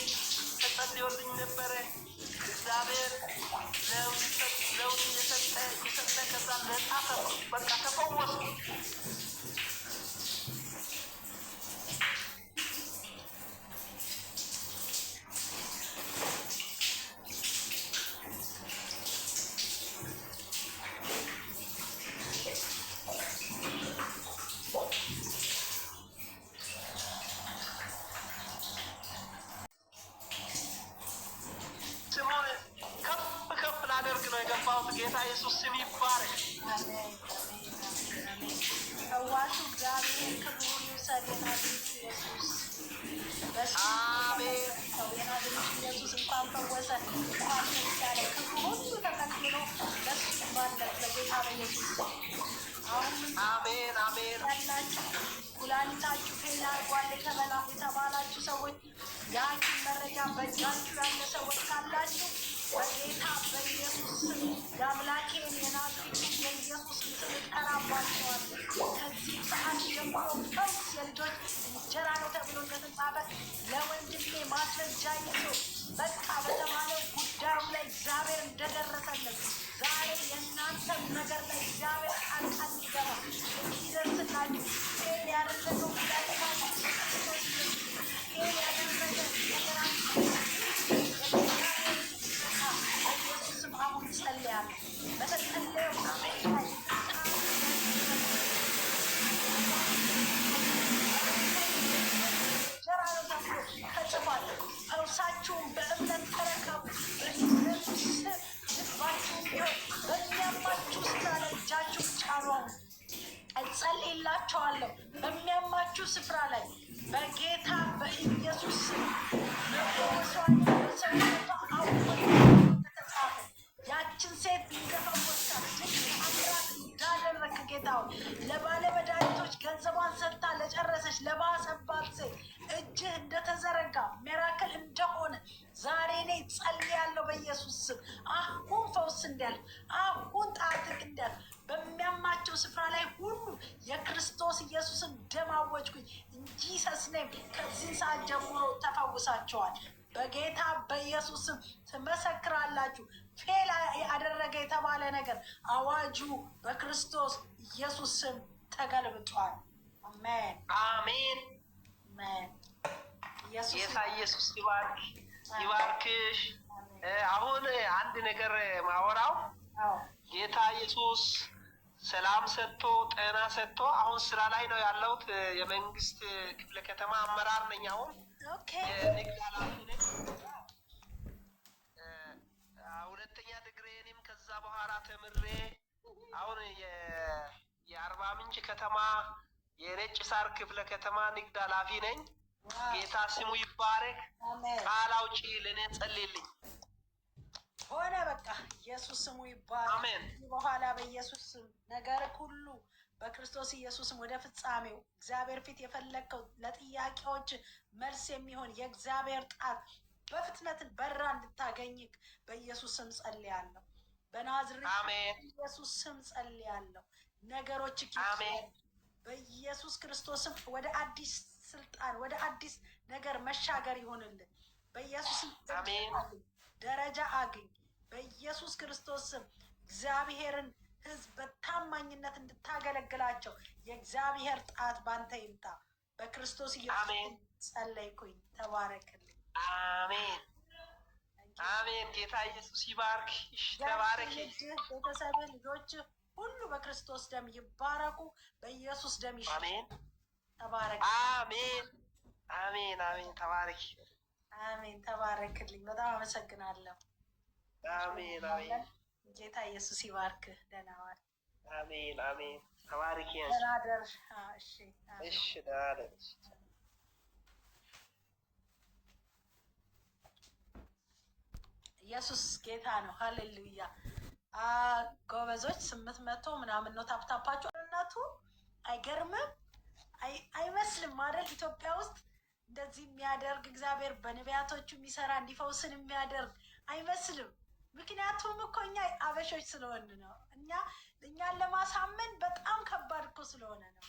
ተጸልዮልኝ ነበረ። እግዚአብሔር ለውጥ እየሰጠ ከዛ ነጻ በቃ ተፈወሱ። ስሙን ከፍ ላደርግ ነው የገባሁት። ጌታ ኢየሱስ ስም ይባረክ። ፈዋሹ እግዚአብሔር ክብሩን ይውሰድ። የናዝሬቱ ኢየሱስ አሜን። የናዝሬቱ ኢየሱስ እንኳን ፈወሰ፣ እንኳን ያለ ክብሩ ሁሉ ተጠቅልሎ ለሱ ባለት በጌታ በኢየሱስ አሜን አሜን። ያላችሁ ኩላሊታችሁ ፌል አድርጓል የተባላችሁ ሰዎች የሐኪም መረጃ በእጃችሁ ያለ ሰዎች ካላችሁ በጌታ በኢየሱስ ስም የአምላኬን የናዝሬቱን የኢየሱስ ስም እጠራባቸዋለሁ። ከዚህ ሰዓት ጀምሮ ፈውስ የልጆች እንጀራ ነው ተብሎ እንደተጻፈ ለወንድሜ ማስረጃ ይዞ በቃ በተባለው ጉዳዩ ላይ እግዚአብሔር እንደደረሰለት ዛሬ የእናንተም ነገር ላይ እግዚአብሔር ጣልቃ እንዲገባ እንዲደርስላችሁ ፌል ያደረገው ጉዳይታችሁ ፌል ያደረገ ነገራችሁ በኢየሱስ ስም አሁን ጸልያለሁ። በተጸለየው በኢየሱስ ስም ልባችሁ ቢሆን በሚያማችሁ ስፍራ ላይ እጃችሁ ጫኑ። እጸልይላችኋለሁ። በሚያማችሁ ስፍራ ላይ በጌታ በኢየሱስ ስም መፈወሷን በሰውነቷ አሁን ተጻፈ። ያችን ሴት እንደፈወስካ ድንቅ አምራት እንዳደረግክ ጌታ ሆይ ለባለ መድኃኒቶች ገንዘቧን ሰጥታ ለጨረሰች ለባሰባት ሴት እጅህ እንደተዘረጋ ሚራክል እንደሆነ ዛሬ እኔ ጸልያለሁ በኢየሱስ ስም። አሁን ፈውስ እንዲያልፍ፣ አሁን ጣትክ እንዲያልፍ በሚያማቸው ስፍራ ላይ ሁሉ የክርስቶስ ኢየሱስን ደም አወጅኩኝ። እንጂ ሰስኔም ከዚህ ሰዓት ጀምሮ ተፈውሳቸዋል። በጌታ በኢየሱስ ስም ትመሰክራላችሁ። ፌል ያደረገ የተባለ ነገር አዋጁ በክርስቶስ ኢየሱስ ስም ተገልብጧል። አሜን አሜን አሜን። ጌታ ኢየሱስ ይባርክሽ። አሁን አንድ ነገር ማወራው ጌታ ኢየሱስ ሰላም ሰጥቶ ጤና ሰጥቶ አሁን ስራ ላይ ነው ያለሁት። የመንግስት ክፍለ ከተማ አመራር ነኝ። አሁን የንግድ ኃላፊ ነኝ። ሁለተኛ ዲግሪዬንም ከዛ በኋላ ተምሬ አሁን የአርባ ምንጭ ከተማ የነጭ ሳር ክፍለ ከተማ ንግድ ኃላፊ ነኝ። ጌታ ስሙ ይባረክ። ቃል አውጪ ለእኔ ጸልይልኝ። ሆነ በቃ ኢየሱስ ስሙ ይባረክ። አሜን። በኋላ በኢየሱስ ስም ነገር ሁሉ በክርስቶስ ኢየሱስም ወደ ፍጻሜው እግዚአብሔር ፊት የፈለግከው ለጥያቄዎች መልስ የሚሆን የእግዚአብሔር ጣት በፍጥነት በራ እንድታገኝክ በኢየሱስ ስም ጸልያለሁ። በናዝሬት ኢየሱስ ስም ጸልያለሁ። ነገሮች በኢየሱስ ክርስቶስም ወደ አዲስ ስልጣን ወደ አዲስ ነገር መሻገር ይሆንልን። በኢየሱስ ደረጃ አግኝ። በኢየሱስ ክርስቶስ ስም እግዚአብሔርን ሕዝብ በታማኝነት እንድታገለግላቸው የእግዚአብሔር ጣት ባንተ ይምጣ። በክርስቶስ ኢየሱስ ጸለይኩኝ። ተባረክልኝ። አሜን አሜን። ጌታ ኢየሱስ ይባርክ። ተባረክ። ቤተሰብ ልጆች ሁሉ በክርስቶስ ደም ይባረኩ። በኢየሱስ ደም አሜን። ተባረክ። አሜን አሜን አሜን። ተባረክ። አሜን። ተባረክልኝ። በጣም አመሰግናለሁ። አሜን አሜን። ጌታ ኢየሱስ ይባርክ። ደህና ዋል። አሜን አሜን። ተባረክ። ደህና ደር። እሺ እሺ። ደህና ደር። ኢየሱስ ጌታ ነው። ሃሌሉያ። ጎበዞች 800 ምናምን ነው ታፕታፓቸው። እናቱ አይገርምም? አይመስልም አይደል? ኢትዮጵያ ውስጥ እንደዚህ የሚያደርግ እግዚአብሔር በነቢያቶቹ የሚሰራ እንዲፈውስን የሚያደርግ አይመስልም። ምክንያቱም እኮ እኛ አበሾች ስለሆን ነው። እኛን ለማሳመን በጣም ከባድ እኮ ስለሆነ ነው።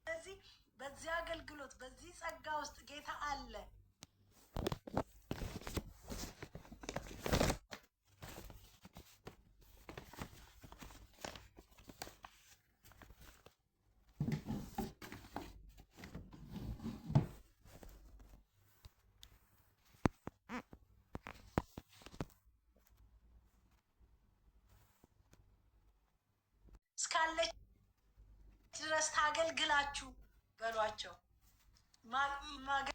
ስለዚህ በዚህ አገልግሎት በዚህ ጸጋ ውስጥ ጌታ አለ። እስካለች ድረስ ታገልግላችሁ በሏቸው። ማገ